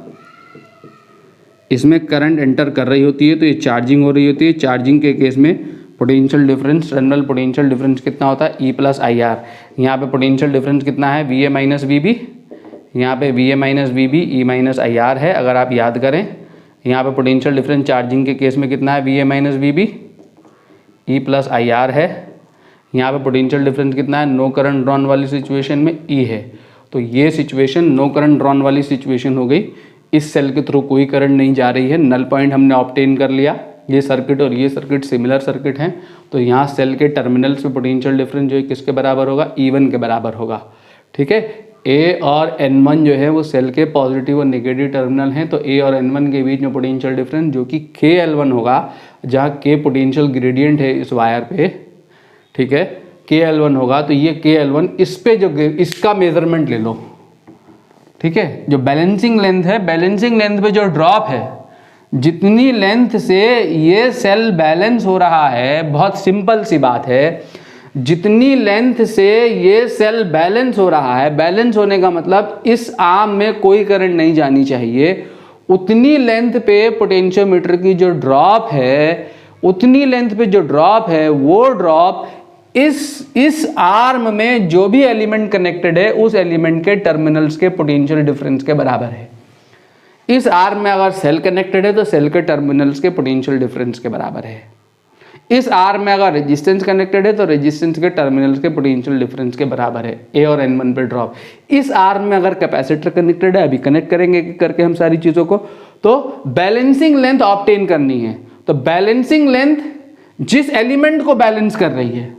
इसमें करंट एंटर कर रही होती है तो ये चार्जिंग हो रही होती है, चार्जिंग के केस में potential difference, terminal potential difference कितना होता है, E+IR। यहाँ पे पोटेंशियल डिफरेंस कितना है, VA-VB, यहाँ पे VA-VB E-IR है। अगर आप याद करें यहाँ पे पोटेंशियल डिफरेंस चार्जिंग के केस में कितना है, VA-VB E+IR है। यहाँ पे पोटेंशियल डिफरेंस कितना है, नो करंट ड्रॉन वाली सिचुएशन में E है। तो ये सिचुएशन नो करंट ड्रॉन वाली सिचुएशन हो गई, इस सेल के थ्रू कोई करंट नहीं जा रही है, नल पॉइंट हमने ऑब्टेन कर लिया। ये सर्किट और ये सर्किट सिमिलर सर्किट हैं, तो यहाँ सेल के टर्मिनल्स में पोटेंशियल डिफरेंस जो है किसके बराबर होगा, E1 के बराबर होगा। ठीक है, A और N1 जो है वो सेल के पॉजिटिव और नेगेटिव टर्मिनल हैं, तो A और N1 के बीच में पोटेंशियल डिफरेंस जो कि KL1 होगा, जहाँ K पोटेंशियल ग्रेडियंट है इस वायर पे। ठीक है, KL1 होगा, तो ये KL1 इस पे जो इसका मेजरमेंट ले लो। ठीक है, जो बैलेंसिंग लेंथ है, बैलेंसिंग लेंथ पे जो ड्रॉप है, जितनी लेंथ से ये सेल बैलेंस हो रहा है, बहुत सिंपल सी बात है, जितनी लेंथ से ये सेल बैलेंस हो रहा है, बैलेंस होने का मतलब इस आर्म में कोई करंट नहीं जानी चाहिए, उतनी लेंथ पे पोटेंशियोमीटर की जो ड्रॉप है, उतनी लेंथ पे जो ड्रॉप है, वो ड्रॉप इस आर्म में जो भी एलिमेंट कनेक्टेड है उस एलिमेंट के टर्मिनल्स के पोटेंशियल डिफरेंस के बराबर है। इस आर्म में अगर सेल कनेक्टेड है तो सेल के टर्मिनल्स के पोटेंशियल डिफरेंस के बराबर है। इस आर्म में अगर रेजिस्टेंस कनेक्टेड है तो रेजिस्टेंस के टर्मिनल्स के पोटेंशियल डिफरेंस के बराबर है, ए और N1 पे ड्रॉप। इस आर्म में अगर कैपेसिटर कनेक्टेड है, अभी कनेक्ट करेंगे करके हम सारी चीज़ों को, तो बैलेंसिंग लेंथ ऑब्टेन करनी है। तो बैलेंसिंग लेंथ जिस एलिमेंट को बैलेंस कर रही है,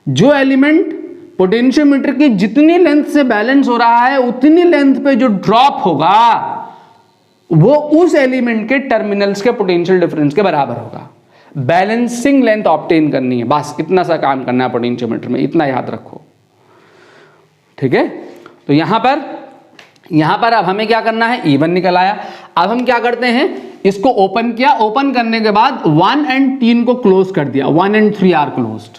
जो एलिमेंट पोटेंशियोमीटर की जितनी लेंथ से बैलेंस हो रहा है उतनी लेंथ पे जो ड्रॉप होगा वो उस एलिमेंट के टर्मिनल्स के पोटेंशियल डिफरेंस के बराबर होगा। बैलेंसिंग लेंथ ऑब्टेन करनी है, बस इतना सा काम करना है पोटेंशियोमीटर में, इतना याद रखो, ठीक है। तो यहां पर अब हमें क्या करना है, E1 निकल आया। अब हम क्या करते हैं, इसको ओपन किया, ओपन करने के बाद 1 और 3 को क्लोज कर दिया, 1 और 3 आर क्लोज्ड,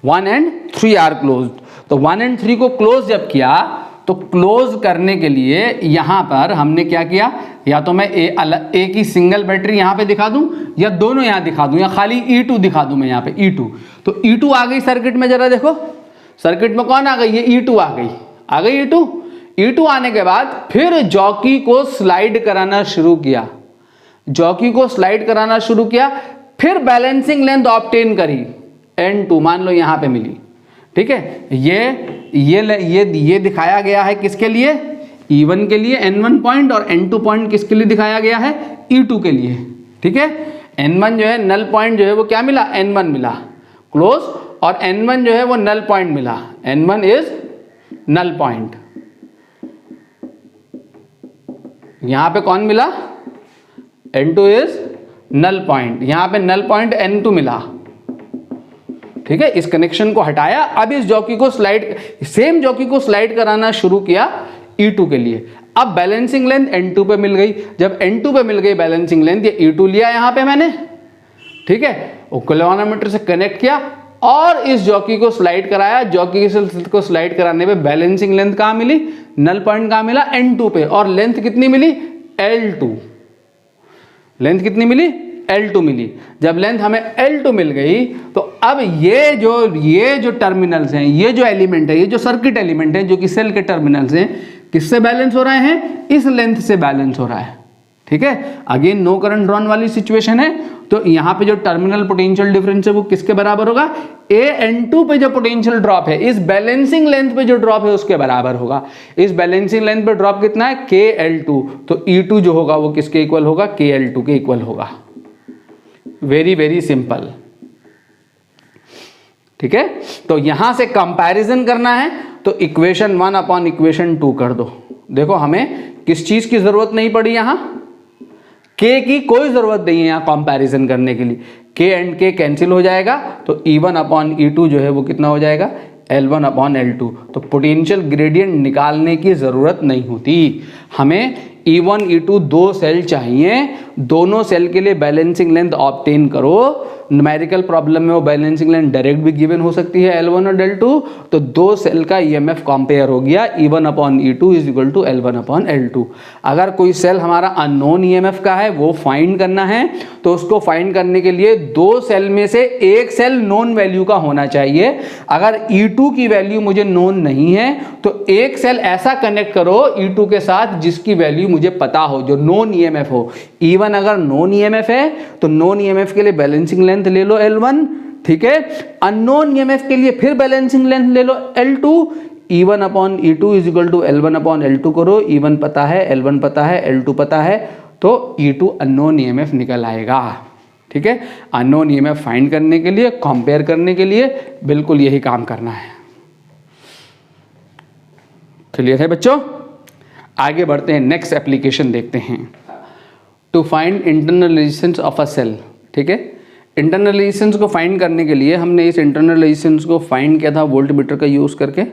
1 और 3 आर क्लोज्ड। तो 1 और 3 को क्लोज जब किया तो क्लोज करने के लिए यहां पर हमने क्या किया, या तो मैं ए की सिंगल बैटरी यहां पे दिखा दूं या दोनों यहां दिखा दूं या खाली E2 दिखा दूं मैं यहां पे E2। तो E2 आ गई सर्किट में, जरा देखो सर्किट में कौन आ गई, ये E2 आ गई E2। E2 आने के बाद फिर जॉकी को स्लाइड कराना शुरू किया, जॉकी को स्लाइड कराना शुरू किया, फिर बैलेंसिंग लेंथ ऑब्टेन करी N2, मान लो यहां पे मिली, ठीक है। ये दिखाया गया है किसके लिए, E1 के लिए N1 पॉइंट, और N2 पॉइंट किसके लिए दिखाया गया है, E2 के लिए, ठीक है। N1 जो है नल पॉइंट जो है वो क्या मिला, N1 मिला क्लोज, और N1 जो है वो नल पॉइंट मिला, N1 इज नल पॉइंट। यहां पे कौन मिला, N2 इज नल पॉइंट, यहां पे नल पॉइंट N2 मिला, ठीक है। इस कनेक्शन को हटाया, अब इस जॉकी को सेम जॉकी को स्लाइड कराना शुरू किया E2 के लिए। अब बैलेंसिंग लेंथ N2 पे मिल गई, जब N2 पे मिल गई बैलेंसिंग लेंथ, ये E2 लिया यहां पे मैंने, ठीक है, गैल्वेनोमीटर से कनेक्ट किया और इस जॉकी को स्लाइड कराया। जॉकी को स्लाइड कराने पे बैलेंसिंग लेंथ कहां मिली, नल पॉइंट कहां मिला, N2 पे, और लेंथ कितनी मिली, L2। लेंथ कितनी मिली, L2 मिली। जब लेंथ हमें L2 मिल गई तो अब ये जो टर्मिनल्स हैं, ये जो एलिमेंट है, ये जो सर्किट एलिमेंट है जो कि सेल के टर्मिनल्स हैं, किससे बैलेंस हो रहे हैं, इस लेंथ से बैलेंस हो रहा है, ठीक है। अगेन नो करंट ड्रॉन वाली सिचुएशन है, तो यहां पे जो टर्मिनल पोटेंशियल डिफरेंस है वो किसके बराबर होगा, N2 पे जो पोटेंशियल ड्रॉप है इस बैलेंसिंग लेंथ पे जो ड्रॉप है उसके बराबर होगा। इस बैलेंसिंग लेंथ पे ड्रॉप कितना है, KL2, तो E2 जो होगा वो किसके इक्वल होगा, KL2 के इक्वल होगा। वेरी वेरी सिंपल, ठीक है। तो यहां से कंपैरिजन करना है तो इक्वेशन 1 अपॉन इक्वेशन 2 कर दो। देखो हमें किस चीज की जरूरत नहीं पड़ी, यहां K की कोई जरूरत नहीं है यहां कंपैरिजन करने के लिए, K एंड K कैंसिल हो जाएगा, तो E1 अपॉन E2 जो है वो कितना हो जाएगा, L1 अपॉन L2। तो पोटेंशियल ग्रेडियंट निकालने की जरूरत नहीं होती, हमें E1 E2 दो सेल चाहिए, दोनों सेल के लिए बैलेंसिंग लेंथ ऑब्टेन करो। न्यूमेरिकल प्रॉब्लम में वो बैलेंसिंग लेंथ डायरेक्ट भी गिवन हो सकती है, L1 और L2। तो दो सेल का EMF कंपेयर हो गया, E1 upon E2 is equal to L1 upon L2। अगर कोई सेल हमारा अननोन EMF का है, वो फाइंड करना है, तो उसको फाइंड करने के लिए दो सेल में से एक सेल नोन वैल्यू का होना चाहिए। अगर E2 की वैल्यू मुझे नोन नहीं है तो एक सेल ऐसा कनेक्ट करो E2 के साथ जिसकी वैल्यू मुझे पता हो, जो नोन EMF हो। E1 अगर नोन EMF है तो नोन EMF के लिए बैलेंसिंग लेंथ ले लो L1, ठीक है। अननोन EMF के लिए फिर बैलेंसिंग लेंथ ले लो L2। E1 upon E2 is equal to L1 upon L2 करो, E1 पता है, L1 पता है, L2 पता है, तो E2 अननोन EMF निकल आएगा, ठीक है। अननोन EMF फाइंड करने के लिए, कंपेयर करने के लिए बिल्कुल यही काम करना है। क्लियर है बच्चों? आगे बढ़ते हैं, नेक्स्ट एप्लीकेशन देखते हैं। To find internal resistance of a cell, ठीक है। इंटरनल रेजिस्टेंस को फाइंड करने के लिए हमने इस इंटरनल रेजिस्टेंस को फाइंड किया था वोल्टमीटर का यूज़ करके।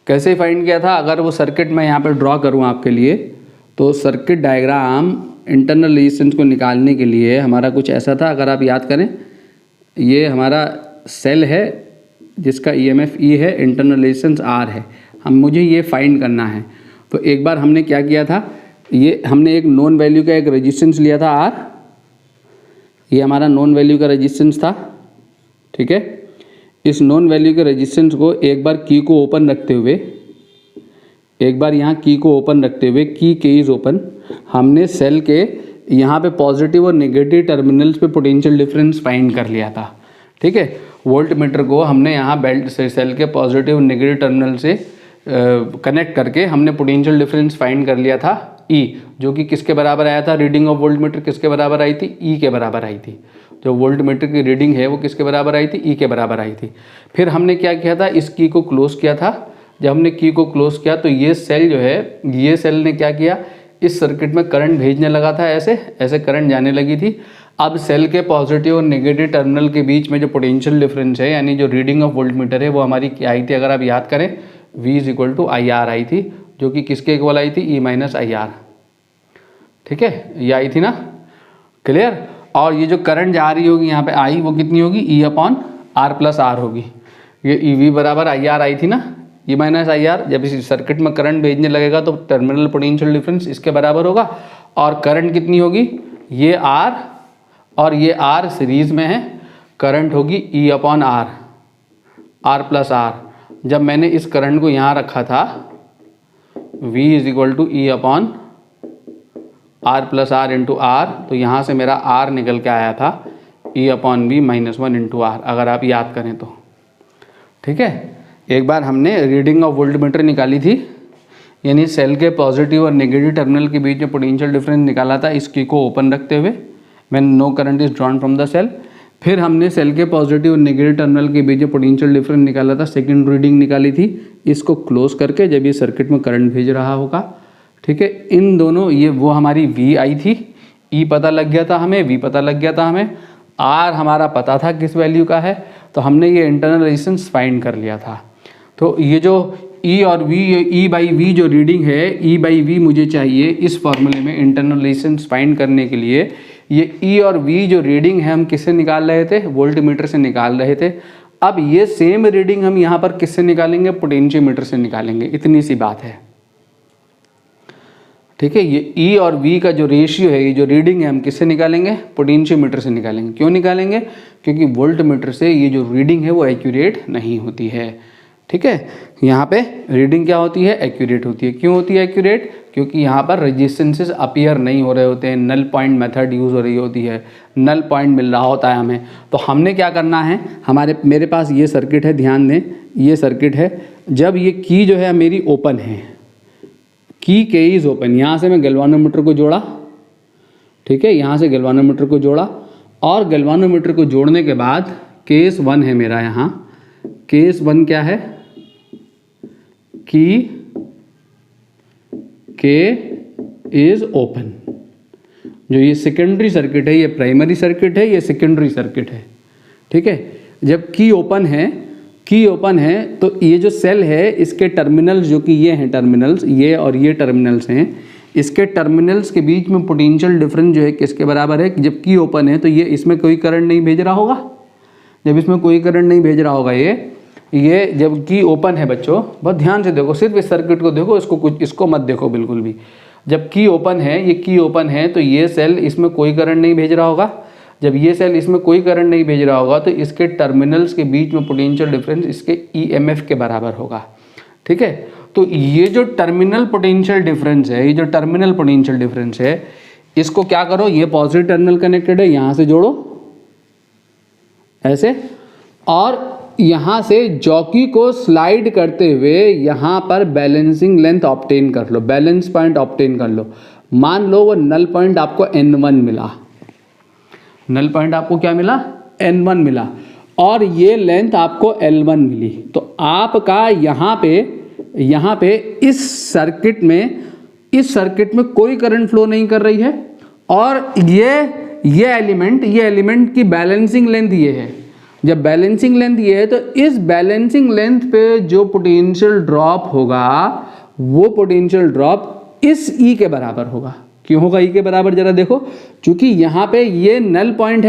कैसे फाइंड किया था, अगर वो सर्किट मैं यहाँ पे ड्रॉ करूँ आपके लिए, तो सर्किट डायग्राम इंटरनल रेजिस्टेंस को निकालने के लिए हमारा कुछ ऐसा था। अगर आप याद करें, ये हमारा सेल है जिसका EMF E है, इंटरनल रेजिस्टेंस R है, मुझे ये फाइंड करना है। तो एक बार हमने क्या किया था, ये हमने एक नॉन वैल्यू का एक रेजिस्टेंस लिया था R, ये हमारा नॉन वैल्यू का रेजिस्टेंस था, ठीक है। इस नॉन वैल्यू के रेजिस्टेंस को एक बार की को ओपन रखते हुए एक बार यहाँ की को ओपन रखते हुए, की के इज ओपन, हमने सेल के यहाँ पे पॉजिटिव और नेगेटिव टर्मिनल्स पे पोटेंशियल डिफरेंस फाइंड कर लिया था। ठीक है, वोल्ट मीटर को हमने यहाँ बेल्ट से सेल के पॉजिटिव और नेगेटिव टर्मिनल से कनेक्ट करके हमने पोटेंशियल डिफरेंस फाइंड कर लिया था ई, जो कि किसके बराबर आया था, रीडिंग ऑफ वोल्ट मीटर किसके बराबर आई थी, ई के बराबर आई थी। जो वोल्ट मीटर की रीडिंग है वो किसके बराबर आई थी, ई के बराबर आई थी। फिर हमने क्या किया था, इस की को क्लोज किया था। जब हमने की को क्लोज किया तो ये सेल जो है, ये सेल ने क्या किया, इस सर्किट में करंट भेजने लगा था, ऐसे ऐसे करंट जाने लगी थी। अब सेल के पॉजिटिव और नेगेटिव टर्मिनल के बीच में जो पोटेंशियल डिफरेंस है, यानी जो रीडिंग ऑफ वोल्ट मीटर है, वो हमारी क्या आई थी, अगर आप याद करें, V = IR आई थी, जो कि किसके इक्वल आई थी, E - IR। ठीक है, ये आई थी ना, क्लियर। और ये जो करंट जा रही होगी यहाँ पे I, वो कितनी होगी, E/R+R होगी। ये EV = IR आई थी ना, E - IR। जब इस सर्किट में करंट भेजने लगेगा तो टर्मिनल पोटेंशियल डिफरेंस इसके बराबर होगा, और करंट कितनी होगी, ये R और ये R सीरीज में है, करंट होगी E/R, R+R। जब मैंने इस करंट को यहाँ रखा था, V = E/R+R × R, तो यहाँ से मेरा R निकल के आया था E/V - 1 × R, अगर आप याद करें तो। ठीक है, एक बार हमने रीडिंग ऑफ वोल्ट मीटर निकाली थी, यानी सेल के पॉजिटिव और नेगेटिव टर्मिनल के बीच में पोटेंशियल डिफरेंस निकाला था, इस की को ओपन रखते हुए, when no current is drawn from the cell. फिर हमने सेल के पॉजिटिव और नेगेटिव टर्मिनल के बीच में पोटेंशियल डिफरेंस निकाला था, सेकंड रीडिंग निकाली थी, इसको क्लोज करके, जब ये सर्किट में करंट भेज रहा होगा। ठीक है, इन दोनों, ये वो हमारी V आई थी, E पता लग गया था हमें, V पता लग गया था हमें, R हमारा पता था किस वैल्यू का है, तो हमने ये इंटरनल रेजिस्टेंस फाइंड कर लिया था। तो ये जो E और V, E/V जो रीडिंग है, E/V मुझे चाहिए इस फॉर्मूले में इंटरनल रेजिस्टेंस फाइंड करने के लिए। ये E और V जो रीडिंग है हम किससे निकाल रहे थे, वोल्ट मीटर से निकाल रहे थे। अब ये सेम रीडिंग हम यहाँ पर किससे निकालेंगे, पोटेंशियोमीटर से निकालेंगे, इतनी सी बात है। ठीक है, ये E और V का जो रेशियो है, ये जो रीडिंग है, हम किससे निकालेंगे, पोटेंशियोमीटर से निकालेंगे। क्यों निकालेंगे, क्योंकि वोल्ट मीटर से ये जो रीडिंग है वो एक्यूरेट नहीं होती है। ठीक है, यहाँ पे रीडिंग क्या होती है, एक्यूरेट होती है। क्यों होती है एक्यूरेट, क्योंकि यहाँ पर रेजिस्टेंसेस अपीयर नहीं हो रहे होते हैं, नल पॉइंट मेथड यूज़ हो रही होती है, नल पॉइंट मिल रहा होता है हमें। तो हमने क्या करना है, मेरे पास ये सर्किट है, ध्यान दें, ये सर्किट है। जब ये की जो है मेरी ओपन है, की के इज ओपन, यहाँ से मैं गैल्वानोमीटर को जोड़ा। ठीक है, यहाँ से गैल्वानोमीटर को जोड़ा, और गैल्वानोमीटर को जोड़ने के बाद केस 1 है मेरा, यहाँ केस 1 क्या है, की के इज ओपन। जो ये सेकेंडरी सर्किट है, ये प्राइमरी सर्किट है, ये सेकेंडरी सर्किट है। ठीक है, जब की ओपन है तो ये जो सेल है, इसके टर्मिनल्स, जो कि ये हैं टर्मिनल्स, ये और ये टर्मिनल्स हैं, इसके टर्मिनल्स के बीच में पोटेंशियल डिफरेंस जो है किसके बराबर है, जब की ओपन है तो ये इसमें कोई करंट नहीं भेज रहा होगा। जब इसमें कोई करंट नहीं भेज रहा होगा, ये जब की ओपन है, बच्चों बहुत ध्यान से देखो, सिर्फ इस सर्किट को देखो, इसको मत देखो बिल्कुल भी। जब की ओपन है, ये की ओपन है, तो ये सेल इसमें कोई करंट नहीं भेज रहा होगा। जब ये सेल इसमें कोई करंट नहीं भेज रहा होगा तो इसके टर्मिनल्स के बीच में पोटेंशियल डिफरेंस इसके EMF के बराबर होगा। ठीक है, तो ये जो टर्मिनल पोटेंशियल डिफरेंस है, ये जो टर्मिनल पोटेंशियल डिफरेंस है, इसको क्या करो, ये पॉजिटिव टर्मिनल कनेक्टेड है, यहाँ से जोड़ो ऐसे, और यहाँ से जॉकी को स्लाइड करते हुए यहाँ पर बैलेंसिंग लेंथ ऑब्टेन कर लो, बैलेंस पॉइंट ऑब्टेन कर लो। मान लो वो नल पॉइंट आपको N1 मिला, नल पॉइंट आपको क्या मिला, N1 मिला, और ये लेंथ आपको L1 मिली। तो आपका यहाँ पे इस सर्किट में कोई करंट फ्लो नहीं कर रही है, और ये एलिमेंट की बैलेंसिंग लेंथ ये है। जब बैलेंसिंग लेंथ ये है तो इस बैलेंसिंग लेंथ पे जो पोटेंशियल ड्रॉप होगा, वो पोटेंशियल ड्रॉप इस E के बराबर होगा। क्यों होगा E के बराबर, जरा देखो, क्योंकि यहाँ पे ये नल पॉइंट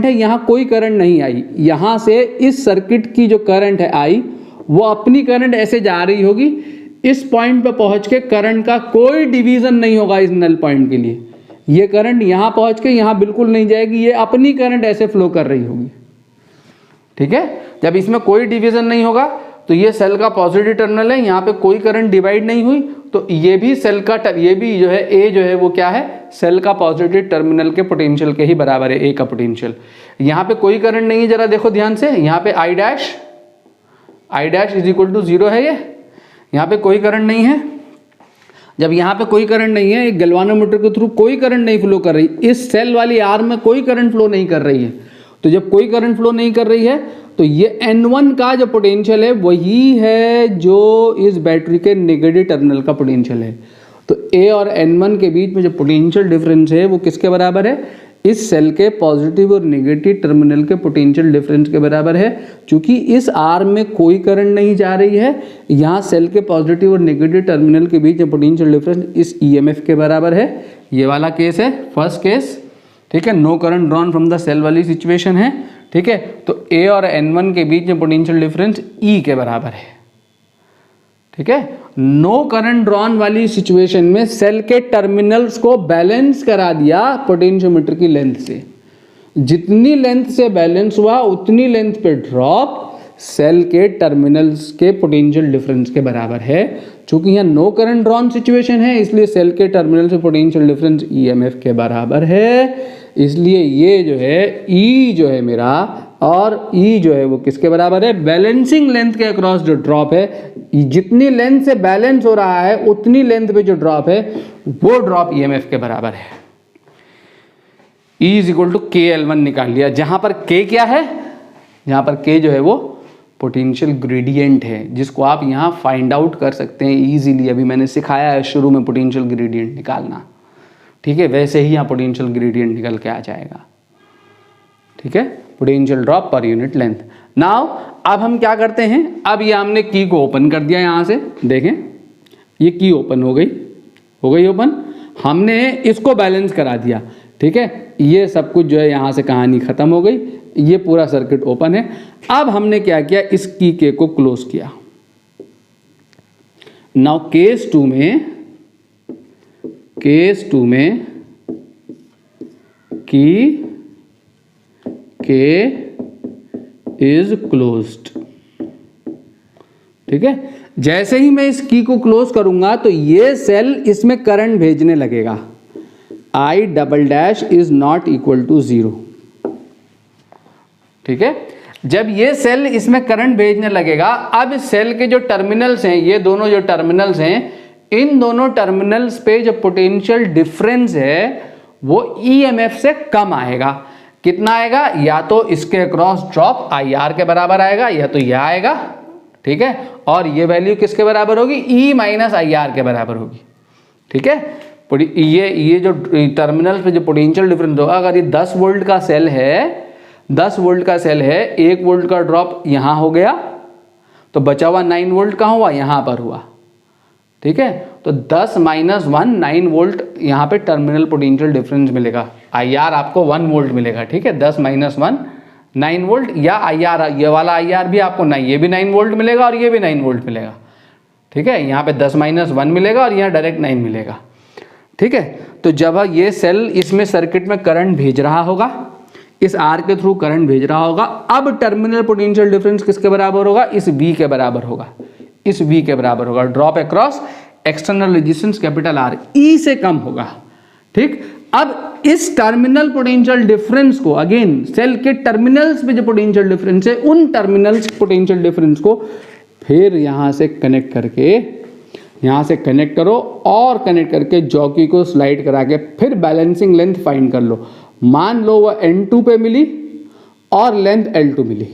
है, यहाँ कोई करंट नहीं आई। यहाँ से इस सर्किट की जो करंट है आई, वो अपनी करंट ऐसे जा रही होगी, इस पॉइंट पे पहुँच के करंट का कोई डिवीजन नहीं होगा इस नल पॉइंट के लिए। ये करंट यहाँ पहुँच के यहाँ बिल्कुल नहीं जाएगी, ये अपनी करंट ऐसे फ्लो कर रही होगी। ठीक है, जब इसमें कोई डिवीजन नहीं होगा तो ये सेल का पॉजिटिव टर्मिनल है, यहाँ पे कोई करंट डिवाइड नहीं हुई, तो ये भी सेल का ये भी जो है ए जो है वो क्या है, सेल का पॉजिटिव टर्मिनल के पोटेंशियल के ही बराबर है, ए का पोटेंशियल। यहाँ पे कोई करंट नहीं है, जरा देखो ध्यान से, यहाँ पे I dash is equal to 0 है, ये यहाँ पे कोई करंट नहीं है। जब यहाँ पे कोई करंट नहीं है, एक गैल्वानोमीटर के थ्रू कोई करंट नहीं फ्लो कर रही, इस सेल वाली आर्म में कोई करंट फ्लो नहीं कर रही है, तो जब कोई करंट फ्लो नहीं कर रही है तो ये N1 का जो पोटेंशियल है वही है जो इस बैटरी के नेगेटिव टर्मिनल का पोटेंशियल है। तो A और N1 के बीच में जो पोटेंशियल डिफरेंस है वो किसके बराबर है, इस सेल के पॉजिटिव और नेगेटिव टर्मिनल के पोटेंशियल डिफरेंस के बराबर है। चूंकि इस आर्म में कोई करंट नहीं जा रही है, यहाँ सेल के पॉजिटिव और नेगेटिव टर्मिनल के बीच में पोटेंशियल डिफरेंस इस EMF के बराबर है। ये वाला केस है फर्स्ट केस, ठीक है, no current drawn from the cell वाली सिचुएशन है, ठीक है। तो A और N1 के बीच में पोटेंशियल डिफरेंस E के बराबर है, ठीक है। नो करंट ड्रॉन वाली सिचुएशन में सेल के टर्मिनल्स को बैलेंस करा दिया पोटेंशियोमीटर की लेंथ से, जितनी लेंथ से बैलेंस हुआ उतनी लेंथ पे ड्रॉप सेल के टर्मिनल्स के पोटेंशियल डिफरेंस के बराबर है। चूंकि यहाँ नो करंट ड्रॉन सिचुएशन है इसलिए सेल के टर्मिनल से पोटेंशियल डिफरेंस EMF के बराबर है। इसलिए ये जो है E जो है मेरा और E जो है वो किसके बराबर है, बैलेंसिंग लेंथ के अक्रॉस जो ड्रॉप है, जितनी लेंथ से बैलेंस हो रहा है उतनी लेंथ पे जो ड्रॉप है वो ड्रॉप EMF के बराबर है। E is equal to KL1 निकाल लिया, जहां पर K क्या है, जहां पर K जो है वो पोटेंशियल ग्रेडियंट है, जिसको आप यहाँ फाइंड आउट कर सकते हैं इजीली। अभी मैंने सिखाया है शुरू में पोटेंशियल ग्रेडियंट निकालना, ठीक है, वैसे ही यहाँ पोटेंशियल ग्रेडियंट निकल के आ जाएगा, ठीक है, पोटेंशियल ड्रॉप पर यूनिट लेंथ। नाउ अब हम क्या करते हैं, अब ये हमने की को ओपन कर दिया, यहाँ से देखें ये की ओपन हो गई ओपन, हमने इसको बैलेंस करा दिया, ठीक है, ये सब कुछ जो है यहाँ से कहानी खत्म हो गई, ये पूरा सर्किट ओपन है। अब हमने क्या किया, इस की के को क्लोज किया। नाउ केस टू में की के इज क्लोज्ड, ठीक है। जैसे ही मैं इस की को क्लोज करूंगा तो ये सेल इसमें करंट भेजने लगेगा, I double dash is not equal to 0, ठीक है। जब ये सेल इसमें करंट भेजने लगेगा, अब इस सेल के जो टर्मिनल्स हैं, ये दोनों जो टर्मिनल्स हैं, इन दोनों टर्मिनल्स पे जो पोटेंशियल डिफरेंस है वो EMF से कम आएगा। कितना आएगा, या तो इसके अक्रॉस ड्रॉप IR के बराबर आएगा या तो यह आएगा, ठीक है, और ये वैल्यू किसके बराबर होगी, E माइनस IR के बराबर होगी, ठीक है। ये जो टर्मिनल पे जो पोटेंशियल डिफरेंस होगा, अगर ये 10 वोल्ट का सेल है, 10 वोल्ट का सेल है, 1 वोल्ट का ड्रॉप यहाँ हो गया, तो बचा हुआ 9 वोल्ट कहाँ हुआ, यहाँ पर हुआ, ठीक है। तो 10 माइनस 1 9 वोल्ट यहाँ पे टर्मिनल पोटेंशियल डिफरेंस मिलेगा, IR आपको 1 वोल्ट मिलेगा, ठीक है। 10 माइनस 1 9 वोल्ट, या IR ये वाला IR भी आपको नहीं, ये भी 9 वोल्ट मिलेगा और ये भी 9 वोल्ट मिलेगा, ठीक है। यहाँ पे 10 माइनस 1 मिलेगा और यहाँ डायरेक्ट 9 मिलेगा, ठीक है। तो जब ये सेल इसमें सर्किट में करंट भेज रहा होगा, इस R के थ्रू करंट भेज रहा होगा, अब टर्मिनल पोटेंशियल डिफरेंस किसके बराबर होगा, इस V के बराबर होगा, इस V के बराबर होगा। Drop across external resistance capital R E से कम होगा, ठीक। अब इस टर्मिनल पोटेंशियल डिफरेंस को, अगेन सेल के टर्मिनल्स पे जो पोटेंशियल डिफरेंस है, उन टर्मिनल्स पोटेंशियल डिफरेंस को फिर यहाँ से कनेक्ट करके, यहाँ से कनेक्ट करो और कनेक्ट करके जॉकी को स्लाइड करा के फिर बैलेंसिंग लेंथ फाइंड कर लो। मान लो वह N2 पे मिली और लेंथ L2 मिली,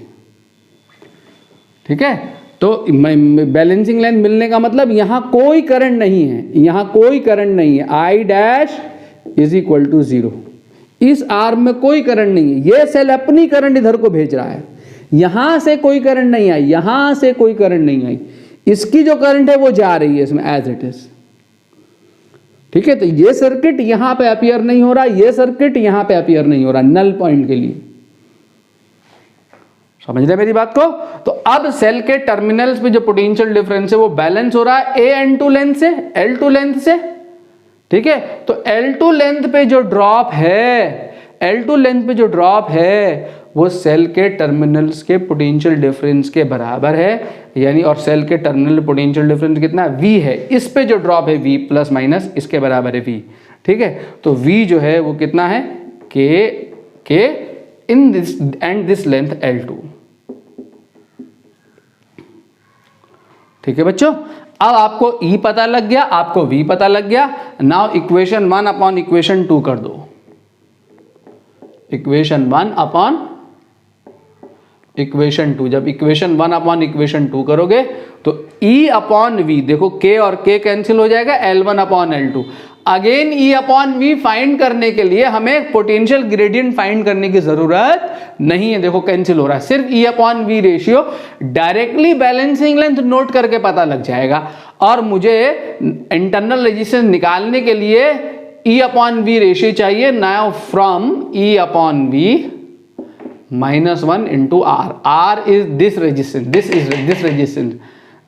ठीक है। तो बैलेंसिंग लेंथ मिलने का मतलब यहाँ कोई करंट नहीं है, यहाँ कोई करंट नहीं है, I dash is equal to 0, इस आर्म में कोई करंट नहीं है, ये सेल अपनी करंट इधर को भेज रहा है, यहां से कोई करंट नहीं आई, यहां से कोई करंट नहीं आई, इसकी जो करंट है वो जा रही है इसमें एज इट इज, ठीक है। तो ये सर्किट यहां पे अपीयर नहीं हो रहा, ये सर्किट यहां पे अपीयर नहीं हो रहा, नल पॉइंट के लिए, समझ रहे मेरी बात को। तो अब सेल के टर्मिनल्स पे जो पोटेंशियल डिफरेंस है वो बैलेंस हो रहा है N2 लेंथ से, L2 लेंथ से, ठीक है। तो L2 लेंथ पे जो ड्रॉप है, L2 लेंथ पे जो ड्रॉप है वो सेल के टर्मिनल्स के पोटेंशियल डिफरेंस के बराबर है, यानी और सेल के टर्मिनल पोटेंशियल डिफरेंस कितना V है, इस पे जो ड्रॉप है V प्लस माइनस इसके बराबर है V। ठीक है, तो V जो है वो कितना है K in this and this length L2। ठीक है बच्चों, अब आपको E पता लग गया, आपको V पता लग गया। नाउ इक्वेशन 1 अपॉन इक्वेशन 2 कर दो। इक्वेशन 1 अपॉन इक्वेशन 2, जब इक्वेशन 1 अपॉन इक्वेशन 2 करोगे तो E अपॉन V, देखो K और K कैंसिल हो जाएगा, L1 upon L2। Again E upon V find करने के लिए हमें पोटेंशियल ग्रेडियंट फाइंड करने की जरूरत नहीं है, देखो कैंसिल हो रहा है, सिर्फ E upon V ratio directly balancing length note करके पता लग जाएगा। और मुझे इंटरनल रेजिस्टेंस निकालने के लिए E अपॉन V रेशियो चाहिए। Now from E upon V -1 into R, R is this resistance, this is this resistance,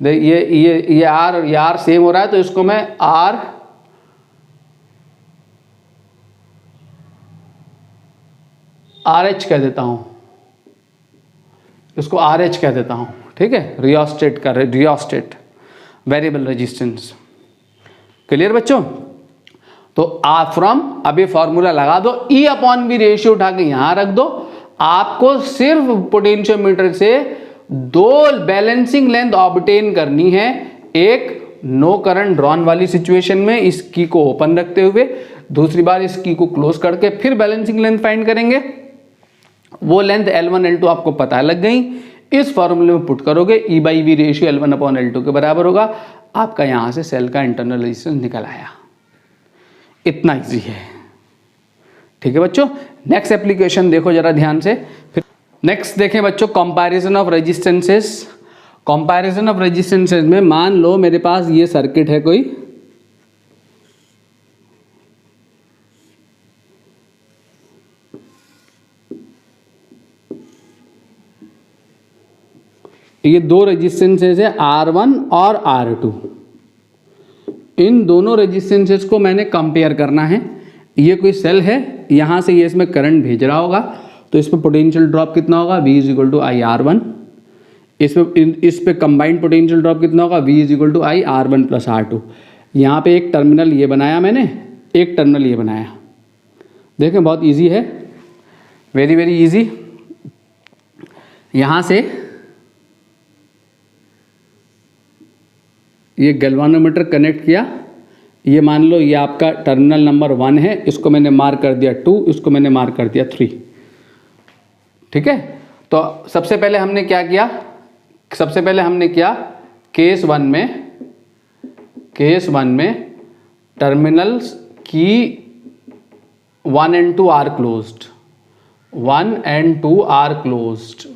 ये R और ये R सेम हो रहा है, तो इसको मैं RH कह देता हूं, इसको RH कह देता हूं। ठीक है, रियोस्टेट का रियोस्टेट वेरिएबल रेजिस्टेंस। क्लियर बच्चों? तो आप फ्रॉम अभी फॉर्मूला लगा दो, E अपॉन V रेशियो उठा के यहां रख दो। आपको सिर्फ पोटेंशियोमीटर से दो बैलेंसिंग लेंथ ऑब्टेन करनी है, एक नो करंट ड्रॉन वाली सिचुएशन में इस की को ओपन रखते हुए, दूसरी बार इस की को क्लोज करके फिर बैलेंसिंग लेंथ फाइंड करेंगे। वो लेंथ L1 L2 आपको पता लग गई, इस फॉर्मूले में पुट करोगे, E by V ratio L1 upon L2 के बराबर होगा। आपका यहां से सेल का इंटरनल रेजिस्टेंस निकल आया। इतना इजी है। ठीक है बच्चों, नेक्स्ट एप्लीकेशन देखो जरा ध्यान से। फिर नेक्स्ट देखें बच्चों, comparison of resistances. Comparison of resistances में मान लो मेरे पास ये सर्किट है कोई, ये दो रेजिस्टेंसेस है R1 और R2। इन दोनों रेजिस्टेंसेस को मैंने कंपेयर करना है। ये कोई सेल है, यहाँ से ये इसमें करंट भेज रहा होगा, तो इस पर पोटेंशियल ड्रॉप कितना होगा, V is equal to I R1। इस पे कंबाइंड पोटेंशियल ड्रॉप कितना होगा, V is equal to I R1 plus R2। यहाँ पे एक टर्मिनल ये बनाया मैंने, एक टर्मिनल ये बनाया। देखें बहुत ईजी है, वेरी वेरी ईजी। यहाँ से ये गैल्वानोमीटर कनेक्ट किया, ये मान लो ये आपका टर्मिनल नंबर 1 है, इसको मैंने मार्क कर दिया 2, इसको मैंने मार्क कर दिया 3। ठीक है, तो सबसे पहले हमने क्या किया, केस 1 में टर्मिनल्स की 1 and 2 are closed, 1 and 2 are closed,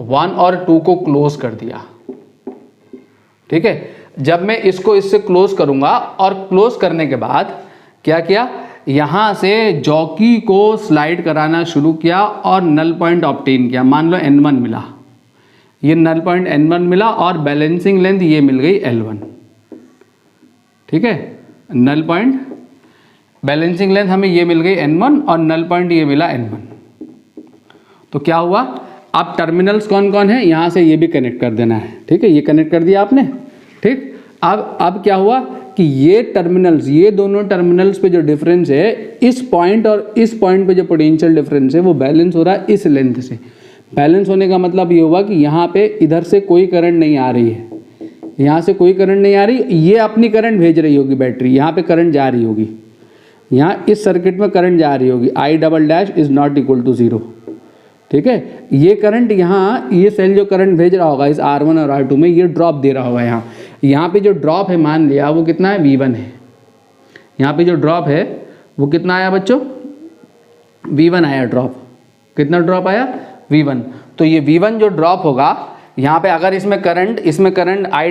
1 और 2 को क्लोज कर दिया। ठीक है, जब मैं इसको इससे क्लोज करूंगा और क्लोज करने के बाद क्या किया, यहां से जॉकी को स्लाइड कराना शुरू किया और नल पॉइंट ऑब्टेन किया। मान लो N1 मिला, ये नल पॉइंट N1 मिला और बैलेंसिंग लेंथ ये मिल गई L1। ठीक है, नल पॉइंट बैलेंसिंग लेंथ हमें ये मिल गई N1 और नल पॉइंट ये मिला N1। तो क्या हुआ, अब टर्मिनल्स कौन कौन है, यहां से ये भी कनेक्ट कर देना है। ठीक है, ये कनेक्ट कर दिया आपने। ठीक, अब क्या हुआ कि ये टर्मिनल्स, ये दोनों टर्मिनल्स पे जो डिफरेंस है, इस पॉइंट और इस पॉइंट पे जो पोटेंशियल डिफरेंस है वो बैलेंस हो रहा है इस लेंथ से। बैलेंस होने का मतलब ये हुआ कि यहाँ पे इधर से कोई करंट नहीं आ रही है, यहाँ से कोई करंट नहीं आ रही, ये अपनी करंट भेज रही होगी बैटरी, यहाँ पे करंट जा रही होगी, यहाँ इस सर्किट में करंट जा रही होगी, I" is not equal to 0। ठीक है, ये करंट यहाँ, ये सेल जो करंट भेज रहा होगा इस R1 और R2 में, ये ड्रॉप दे रहा होगा यहाँ पे जो ड्रॉप है मान लिया वो कितना है, V1 है। यहाँ पे जो ड्रॉप है वो कितना आया बच्चों, V1 आया ड्रॉप। कितना ड्रॉप आया, V1। तो ये V1 जो ड्रॉप होगा यहाँ पे, अगर इसमें करंट I"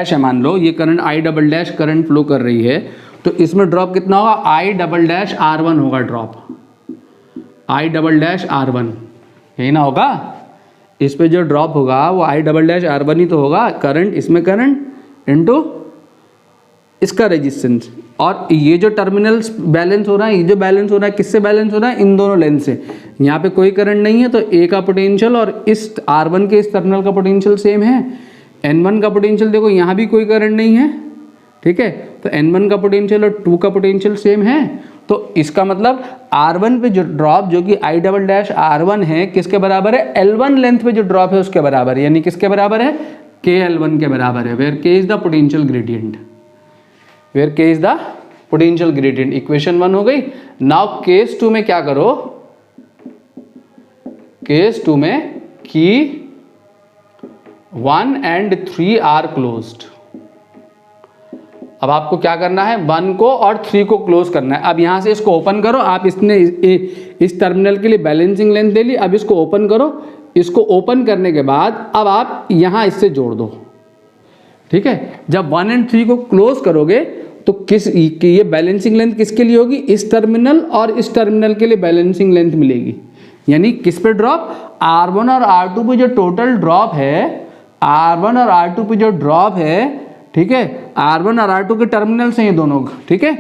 है, मान लो ये करंट I" करंट फ्लो कर रही है, तो इसमें ड्रॉप कितना होगा, I"R1 होगा ड्रॉप, I"R1, यही ना होगा। इस पे जो ड्रॉप होगा वो I"R1 ही तो होगा, करंट, इसमें करंट इनटू इसका रेजिस्टेंस, और ये जो टर्मिनल्स बैलेंस हो रहा है, ये जो बैलेंस हो रहा है किससे बैलेंस हो रहा है, इन दोनों लेंथ से। यहाँ पे कोई करंट नहीं है तो ए का पोटेंशियल और इस R1 के इस टर्मिनल का पोटेंशियल सेम है। N1 का पोटेंशियल देखो, यहाँ भी कोई करंट नहीं है, ठीक है, तो N1 का पोटेंशियल और 2 का पोटेंशियल सेम है। तो इसका मतलब R1 पे जो ड्रॉप जो कि I डबल डैश R1 है किसके बराबर है, L1 लेंथ पे जो ड्रॉप है उसके बराबर है, यानी किसके बराबर है, KL1 के बराबर है, where K is the potential gradient, where K is the potential gradient. Equation 1 हो गई। नाउ केस 2 में क्या करो, केस 2 में कि 1 and 3 आर क्लोज्ड। अब आपको क्या करना है, 1 को और 3 को क्लोज करना है। अब यहां से इसको ओपन करो, आप इसने इस टर्मिनल के लिए बैलेंसिंग लेंथ ले ली, अब इसको ओपन करो। इसको ओपन करने के बाद अब आप यहां इससे जोड़ दो, ठीक है। जब 1 and 3 को क्लोज करोगे तो ये बैलेंसिंग लेंथ किसके लिए होगी, इस टर्मिनल और इस टर्मिनल के लिए बैलेंसिंग लेंथ मिलेगी। यानी किस पे ड्रॉप, R1 और R2 पे जो टोटल ड्रॉप है, R1 और R2 पे जो ड्रॉप है, ठीक है, R1 और R2 के टर्मिनल से ये दोनों, ठीक है।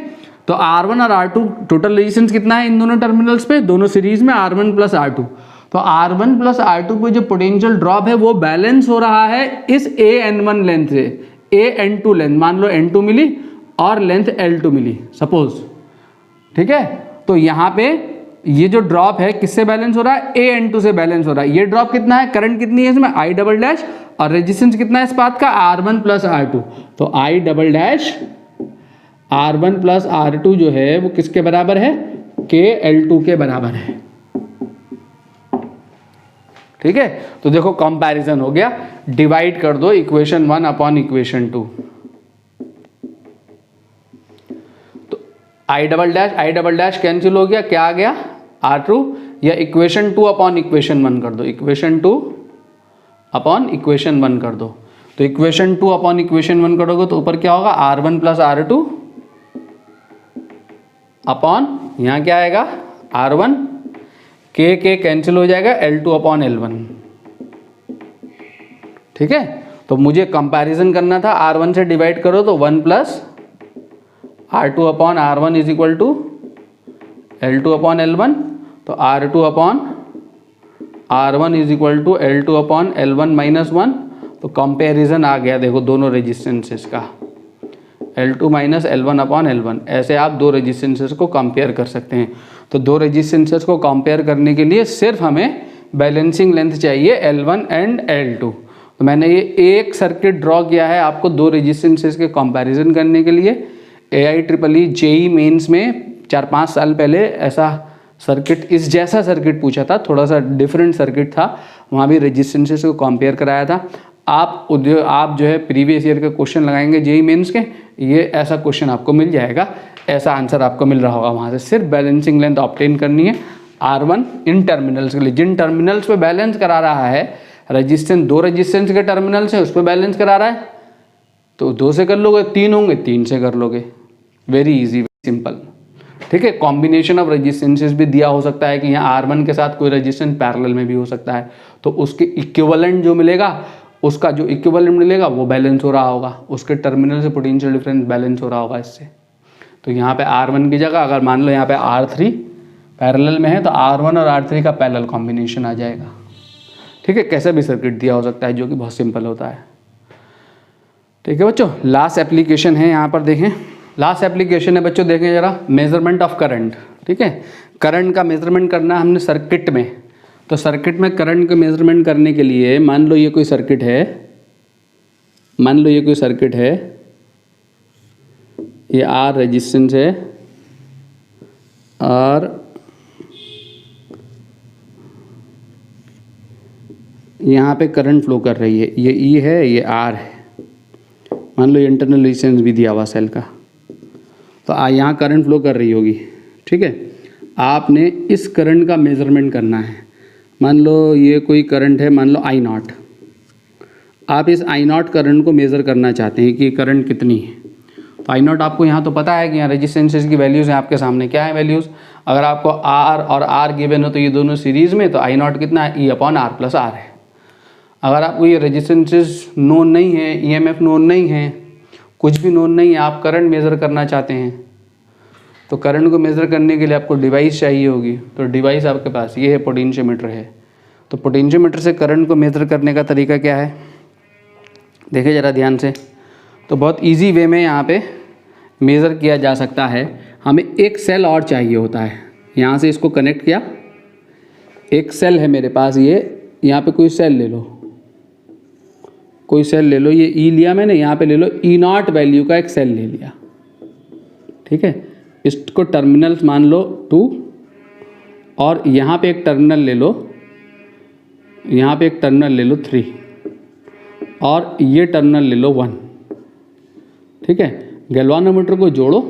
तो R1 और R2 टोटल रेजिस्टेंस कितना है इन दोनों टर्मिनल्स पे, दोनों सीरीज में R1 प्लस R2। तो R1 प्लस R2 पे जो पोटेंशियल ड्रॉप है वो बैलेंस हो रहा है इस AN1 लेंथ से, AN2 लेंथ, मान लो N2 मिली और लेंथ L2 मिली सपोज, ठीक है। तो यहाँ पे ये जो ड्रॉप है किससे बैलेंस हो रहा है, AN2 से बैलेंस हो रहा है। ये ड्रॉप कितना है, करंट कितनी है इसमें, I डबल डैश, और रेजिस्टेंस कितना है इस पाथ का, R1 प्लस R2। तो I double dash R1 plus R2 जो है वो किसके बराबर है, KL2 के बराबर है, ठीक है। तो देखो कंपैरिजन हो गया, डिवाइड कर दो इक्वेशन 1 अपॉन इक्वेशन 2। तो I डबल डैश कैंसिल हो गया, क्या आ गया R2, या इक्वेशन 2 अपॉन इक्वेशन 1 कर दो, इक्वेशन 2 अपॉन इक्वेशन 1 कर दो। तो इक्वेशन 2 अपॉन इक्वेशन 1 करोगे तो ऊपर क्या होगा, R1 प्लस R2 अपॉन यहाँ क्या आएगा R1, के कैंसिल हो जाएगा, L2 अपॉन L1, ठीक है। तो मुझे कंपैरिजन करना था, R1 से डिवाइड करो तो 1 plus R2 upon R1 is equal to L2 upon L1। तो R2 upon R1 is equal to L2 upon L1 minus 1। तो कंपैरिजन आ गया, देखो दोनों रेजिस्टेंसेस का, L2 minus L1 upon L1। ऐसे आप दो रेजिस्टेंसेस को कंपेयर कर सकते हैं। तो दो रेजिस्टेंसेस को कंपेयर करने के लिए सिर्फ हमें बैलेंसिंग लेंथ चाहिए L1 एंड L2। तो मैंने ये एक सर्किट ड्रॉ किया है आपको दो रेजिस्टेंसेस के कंपैरिजन करने के लिए। AIEEE JEE मेंस में 4-5 साल पहले ऐसा सर्किट, इस जैसा सर्किट पूछा था, थोड़ा सा डिफरेंट सर्किट था, वहाँ भी रेजिस्टेंसेस को कंपेयर कराया था। आप जो है प्रीवियस ईयर के क्वेश्चन लगाएंगे JEE मेंस के, ये ऐसा क्वेश्चन आपको मिल जाएगा, ऐसा आंसर आपको मिल रहा होगा वहाँ से। सिर्फ बैलेंसिंग लेंथ ऑब्टेन करनी है R1 इन टर्मिनल्स के लिए, जिन टर्मिनल्स पे बैलेंस करा रहा है रेजिस्टेंस, दो रेजिस्टेंस के टर्मिनल्स है उस पर बैलेंस करा रहा है तो 2 से कर लोगे, 3 होंगे 3 से कर लोगे, वेरी इजी, वेरी सिंपल, ठीक है। कॉम्बिनेशन ऑफ रेजिस्टेंसेस भी दिया हो सकता है कि यहाँ R1 के साथ कोई रेजिस्टेंस पैरेलल में भी हो सकता है, तो उसके इक्विवेलेंट जो मिलेगा, उसका जो इक्विवेलेंट मिलेगा वो बैलेंस हो रहा होगा, उसके टर्मिनल से पोटेंशियल डिफरेंस बैलेंस हो रहा होगा इससे। तो यहाँ पे R1 की जगह अगर मान लो यहाँ पे R3 पैरेलल में है तो R1 और R3 का पैरेलल कॉम्बिनेशन आ जाएगा, ठीक है। कैसा भी सर्किट दिया हो सकता है जो कि बहुत सिंपल होता है, ठीक है बच्चों। लास्ट एप्लीकेशन है यहाँ पर देखें, लास्ट एप्लीकेशन है बच्चों, देखें जरा, मेजरमेंट ऑफ करंट, ठीक है। करंट का मेजरमेंट करना हमने सर्किट में, तो सर्किट में करंट का मेजरमेंट करने के लिए मान लो ये कोई सर्किट है, मान लो ये कोई सर्किट है, ये R रेजिस्टेंस है और यहाँ पे करंट फ्लो कर रही है, ये E है, ये R है, मान लो ये इंटरनल रेजिस्टेंस भी दिया हुआ सेल का, तो यहाँ करंट फ्लो कर रही होगी, ठीक है। आपने इस करंट का मेजरमेंट करना है, मान लो ये कोई करंट है, मान लो I0, आप इस I0 करंट को मेज़र करना चाहते हैं कि करंट कितनी है। तो I0 आपको यहाँ तो पता है कि यहाँ रेजिस्टेंसेस की वैल्यूज़ हैं आपके सामने, क्या है वैल्यूज़, अगर आपको R और R गिवन हो तो ये दोनों सीरीज़ में, तो I0 कितना है, E upon R plus R है। अगर आपको ये रेजिस्टेंसेस नोन नहीं है, EMF नोन नहीं है, कुछ भी नोन नहीं है, आप करंट मेज़र करना चाहते हैं तो करंट को मेज़र करने के लिए आपको डिवाइस चाहिए होगी, तो डिवाइस आपके पास ये है, पोटेंशियोमीटर है। तो पोटेंशियोमीटर से करंट को मेज़र करने का तरीका क्या है, देखिए ज़रा ध्यान से। तो बहुत इजी वे में यहाँ पे मेज़र किया जा सकता है। हमें एक सेल और चाहिए होता है, यहाँ से इसको कनेक्ट किया, एक सेल है मेरे पास, ये यहाँ पे कोई सेल ले लो, कोई सेल ले लो, ये ई लिया मैंने, यहाँ पे ले लो E0 वैल्यू का एक सेल ले लिया, ठीक है। इसको टर्मिनल्स मान लो 2 और यहाँ पे एक टर्मिनल ले लो, यहाँ पे एक टर्मिनल ले लो 3 और ये टर्मिनल ले लो 1, ठीक है। गैल्वानोमीटर को जोड़ो,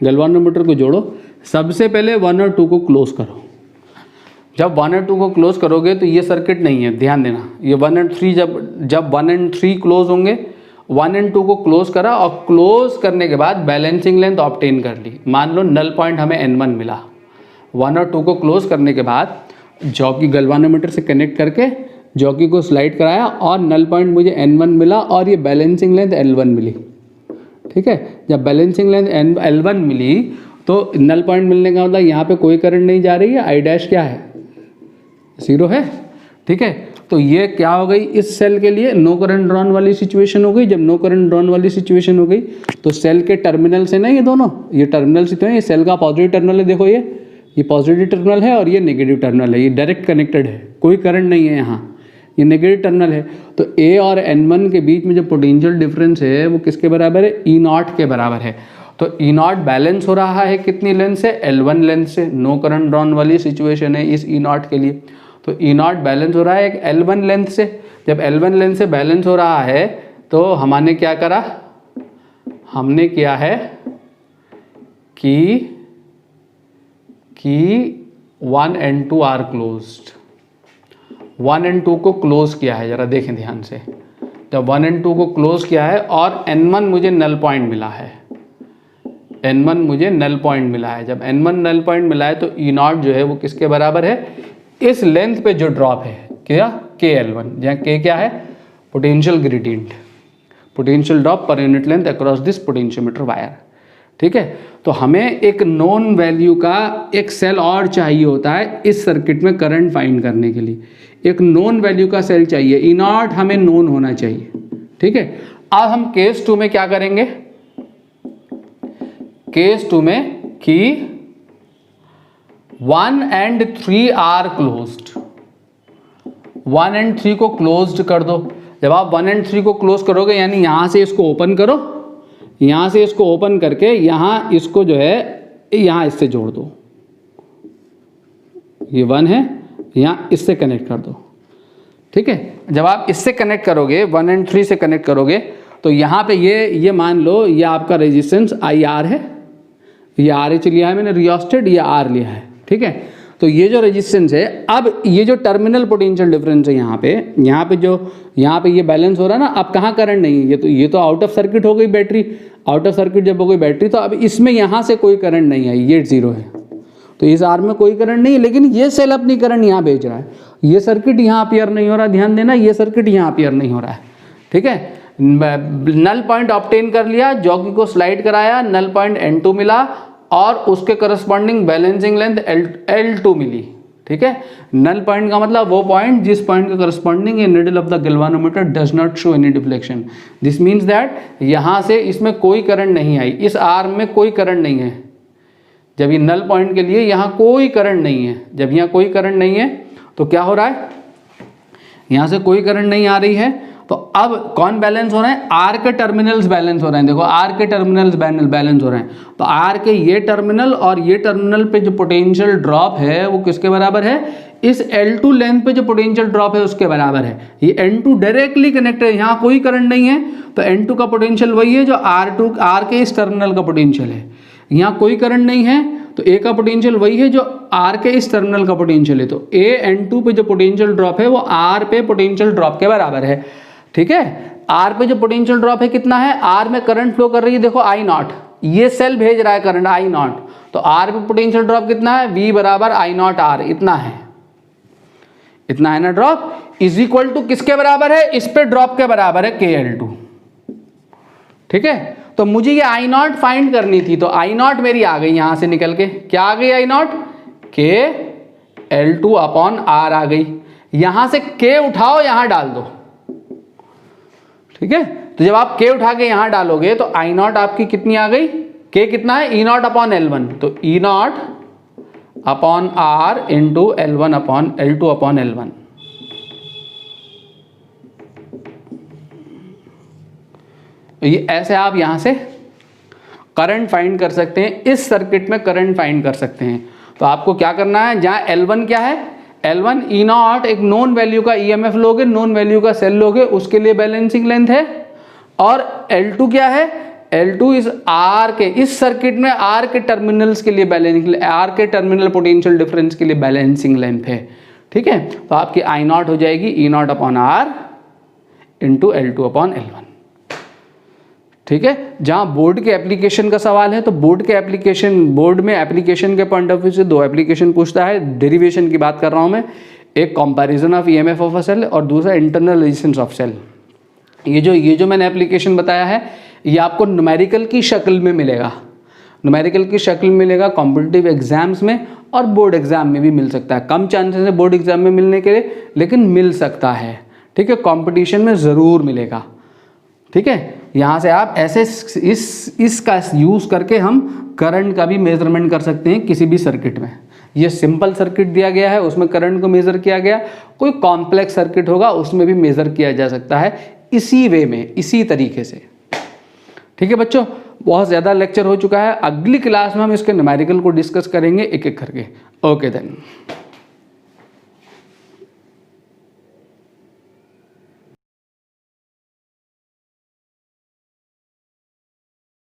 गैल्वानोमीटर को जोड़ो। सबसे पहले 1 और 2 को क्लोज करो। जब 1 और 2 को क्लोज करोगे तो ये सर्किट नहीं है, ध्यान देना। ये 1 और 3 जब 1 और 3 क्लोज होंगे, 1 और 2 को क्लोज करा और क्लोज करने के बाद बैलेंसिंग लेंथ ऑब्टेन कर ली। मान लो नल पॉइंट हमें N1 मिला। 1 और 2 को क्लोज करने के बाद जॉकी गैल्वानोमीटर से कनेक्ट करके जॉकी को स्लाइड कराया और नल पॉइंट मुझे N1 मिला और ये बैलेंसिंग लेंथ L1 मिली, ठीक है। जब बैलेंसिंग लेंथ L1 मिली तो नल पॉइंट मिलने का मतलब यहाँ पे कोई करंट नहीं जा रही है, आई डैश क्या है, 0 है, ठीक है। तो ये क्या हो गई, इस सेल के लिए नो करंट ड्रॉन वाली सिचुएशन हो गई। जब नो करंट ड्रॉन वाली सिचुएशन हो गई तो सेल के टर्मिनल से ना, ये दोनों ये टर्मिनल से, तो ये सेल का पॉजिटिव टर्मिनल है, देखो ये पॉजिटिव टर्मिनल है और ये नेगेटिव टर्मिनल है, ये डायरेक्ट कनेक्टेड है, कोई करंट नहीं है यहाँ, ये नेगेटिव टर्मिनल है। तो A और N1 के बीच में जो पोटेंशियल डिफरेंस है वो किसके बराबर है, E0 के बराबर है। तो E0 बैलेंस हो रहा है कितनी लेंथ से, L1 लेंथ से। नो करंट ड्रॉन वाली सिचुएशन है इस E0 के लिए। तो E0 बैलेंस हो रहा है एक L1 लेंथ से। जब L1 लेंथ से बैलेंस हो रहा है तो हमने क्या करा, हमने किया है कि 1 and 2 आर क्लोज्ड, 1 and 2 को क्लोज किया है, जरा देखें ध्यान से। जब 1 and 2 को क्लोज किया है और N1 मुझे नल पॉइंट मिला है, N1 मुझे नल पॉइंट मिला है। जब N1 नल पॉइंट मिला है तो E0 जो है वो किसके बराबर है, इस लेंथ पे जो ड्रॉप है क्या, KL1, जहाँ K क्या है, पोटेंशियल ग्रेडियंट, पोटेंशियल ड्रॉप पर unit length across this potentiometer wire, ठीक है। तो हमें एक नोन वैल्यू का एक सेल और चाहिए होता है इस सर्किट में करंट फाइंड करने के लिए। एक नोन वैल्यू का सेल चाहिए, E0 हमें नोन होना चाहिए, ठीक है। अब हम केस 2 में क्या करेंगे, केस 2 में कि 1 and 3 आर क्लोज्ड, 1 and 3 को क्लोज्ड कर दो। जब आप 1 and 3 को क्लोज करोगे यानी यहां से इसको ओपन करो, यहां से इसको ओपन करके यहां इसको जो है यहां इससे जोड़ दो, ये 1 है, यहां इससे कनेक्ट कर दो, ठीक है। जब आप इससे कनेक्ट करोगे, 1 and 3 से कनेक्ट करोगे तो यहां पे ये मान लो ये आपका रेजिस्टेंस IR है, ये RH लिया है मैंने रियोस्टेट, ये R लिया है, ठीक है। तो ये जो रेजिस्टेंस है, अब ये जो टर्मिनल पोटेंशियल डिफरेंस है यहाँ पे ये बैलेंस हो रहा है ना। अब कहाँ करंट नहीं है, ये तो आउट ऑफ सर्किट हो गई बैटरी, आउट ऑफ सर्किट जब हो गई बैटरी तो अब इसमें यहाँ से कोई करंट नहीं है, ये 0 है। तो इस आर में कोई करंट नहीं है, लेकिन ये सेल अपनी करंट यहाँ भेज रहा है, ये सर्किट यहाँ अपीयर नहीं हो रहा, ध्यान देना, ये सर्किट यहाँ अपीयर नहीं हो रहा है, ठीक है। नल पॉइंट ऑब्टेन कर लिया, जॉकी को स्लाइड कराया, नल पॉइंट N2 मिला और उसके करस्पॉन्डिंग बैलेंसिंग लेंथ L2 मिली, ठीक है। नल पॉइंट का मतलब वो पॉइंट जिस पॉइंट के corresponding A needle of the galvanometer does not show any deflection. This means that यहाँ से इसमें कोई करंट नहीं आई, इस आर्म में कोई करंट नहीं है। जब ये नल पॉइंट के लिए यहाँ कोई करंट नहीं है, जब यहाँ कोई करंट नहीं है तो क्या हो रहा है, यहाँ से कोई करंट नहीं आ रही है। तो अब कौन बैलेंस हो रहे हैं, आर के टर्मिनल्स बैलेंस हो रहे हैं। देखो आर के टर्मिनल्स बैलेंस हो रहे हैं, तो आर के ये टर्मिनल और ये टर्मिनल पे जो पोटेंशियल ड्रॉप है वो किसके बराबर है, इस L2 लेंथ पे जो पोटेंशियल ड्रॉप है उसके बराबर है। ये N2 डायरेक्टली कनेक्टेड है, यहाँ कोई करंट नहीं है, तो N2 का पोटेंशियल वही है जो आर के इस टर्मिनल का पोटेंशियल है। यहाँ कोई करंट नहीं है तो A का पोटेंशियल वही है जो R के इस टर्मिनल का पोटेंशियल है। तो N2 पे जो पोटेंशियल ड्रॉप है वो R पे पोटेंशियल ड्रॉप के बराबर है, ठीक है। R पे जो पोटेंशियल ड्रॉप है कितना है, R में करंट फ्लो कर रही है, देखो I0, ये सेल भेज रहा है करंट I0, तो R पे पोटेंशियल ड्रॉप कितना है, V बराबर I0 R, इतना है ना ड्रॉप, इज इक्वल टू किसके बराबर है, इस पे ड्रॉप के बराबर है KL2, ठीक है। तो मुझे ये आई नॉट फाइंड करनी थी, तो आई नॉट मेरी आ गई यहां से निकल के, क्या आ गई आई नॉट, के L2 अपॉन आर आ गई। यहां से के उठाओ यहां डाल दो, ठीक है। तो जब आप के उठा के यहां डालोगे तो आई नॉट आपकी कितनी आ गई, के कितना है, ई नॉट अपॉन L1, तो E naught upon R into L1 upon L2 upon L1। ये ऐसे आप यहां से करंट फाइंड कर सकते हैं, इस सर्किट में करंट फाइंड कर सकते हैं। तो आपको क्या करना है, जहां L1 क्या है, L1 ई नॉट एक नोन वैल्यू का ईएमएफ लोगे, नोन वैल्यू का सेल लोगे, उसके लिए बैलेंसिंग लेंथ है। और L2 क्या है, L2 इस R के, इस सर्किट में R के टर्मिनल्स के लिए बैलेंसिंग, R के टर्मिनल पोटेंशियल डिफरेंस के लिए बैलेंसिंग लेंथ है, ठीक है। तो आपकी आई नॉट हो जाएगी E naught upon R into L2 upon L1, ठीक है। जहां बोर्ड के एप्लीकेशन का सवाल है तो बोर्ड में एप्लीकेशन के पॉइंट ऑफ व्यू से दो एप्लीकेशन पूछता है, डेरिवेशन की बात कर रहा हूं मैं, एक comparison of EMF of a cell और दूसरा इंटरनल रेजिस्टेंस ऑफ सेल। ये जो मैंने एप्लीकेशन बताया है ये आपको न्यूमेरिकल की शक्ल में मिलेगा, न्यूमेरिकल की शक्ल में मिलेगा कॉम्पिटिटिव एग्जाम्स में और बोर्ड एग्जाम में भी मिल सकता है। कम चांसेस है बोर्ड एग्जाम में मिलने के लिए, लेकिन मिल सकता है, ठीक है। कंपटीशन में ज़रूर मिलेगा, ठीक है। यहाँ से आप ऐसे इसका यूज़ करके हम करंट का भी मेजरमेंट कर सकते हैं किसी भी सर्किट में। ये सिंपल सर्किट दिया गया है, उसमें करंट को मेज़र किया गया, कोई कॉम्प्लेक्स सर्किट होगा उसमें भी मेज़र किया जा सकता है इसी वे में, इसी तरीके से, ठीक है बच्चों। बहुत ज़्यादा लेक्चर हो चुका है, अगली क्लास में हम इसके न्यूमेरिकल को डिस्कस करेंगे एक एक करके। Okay then.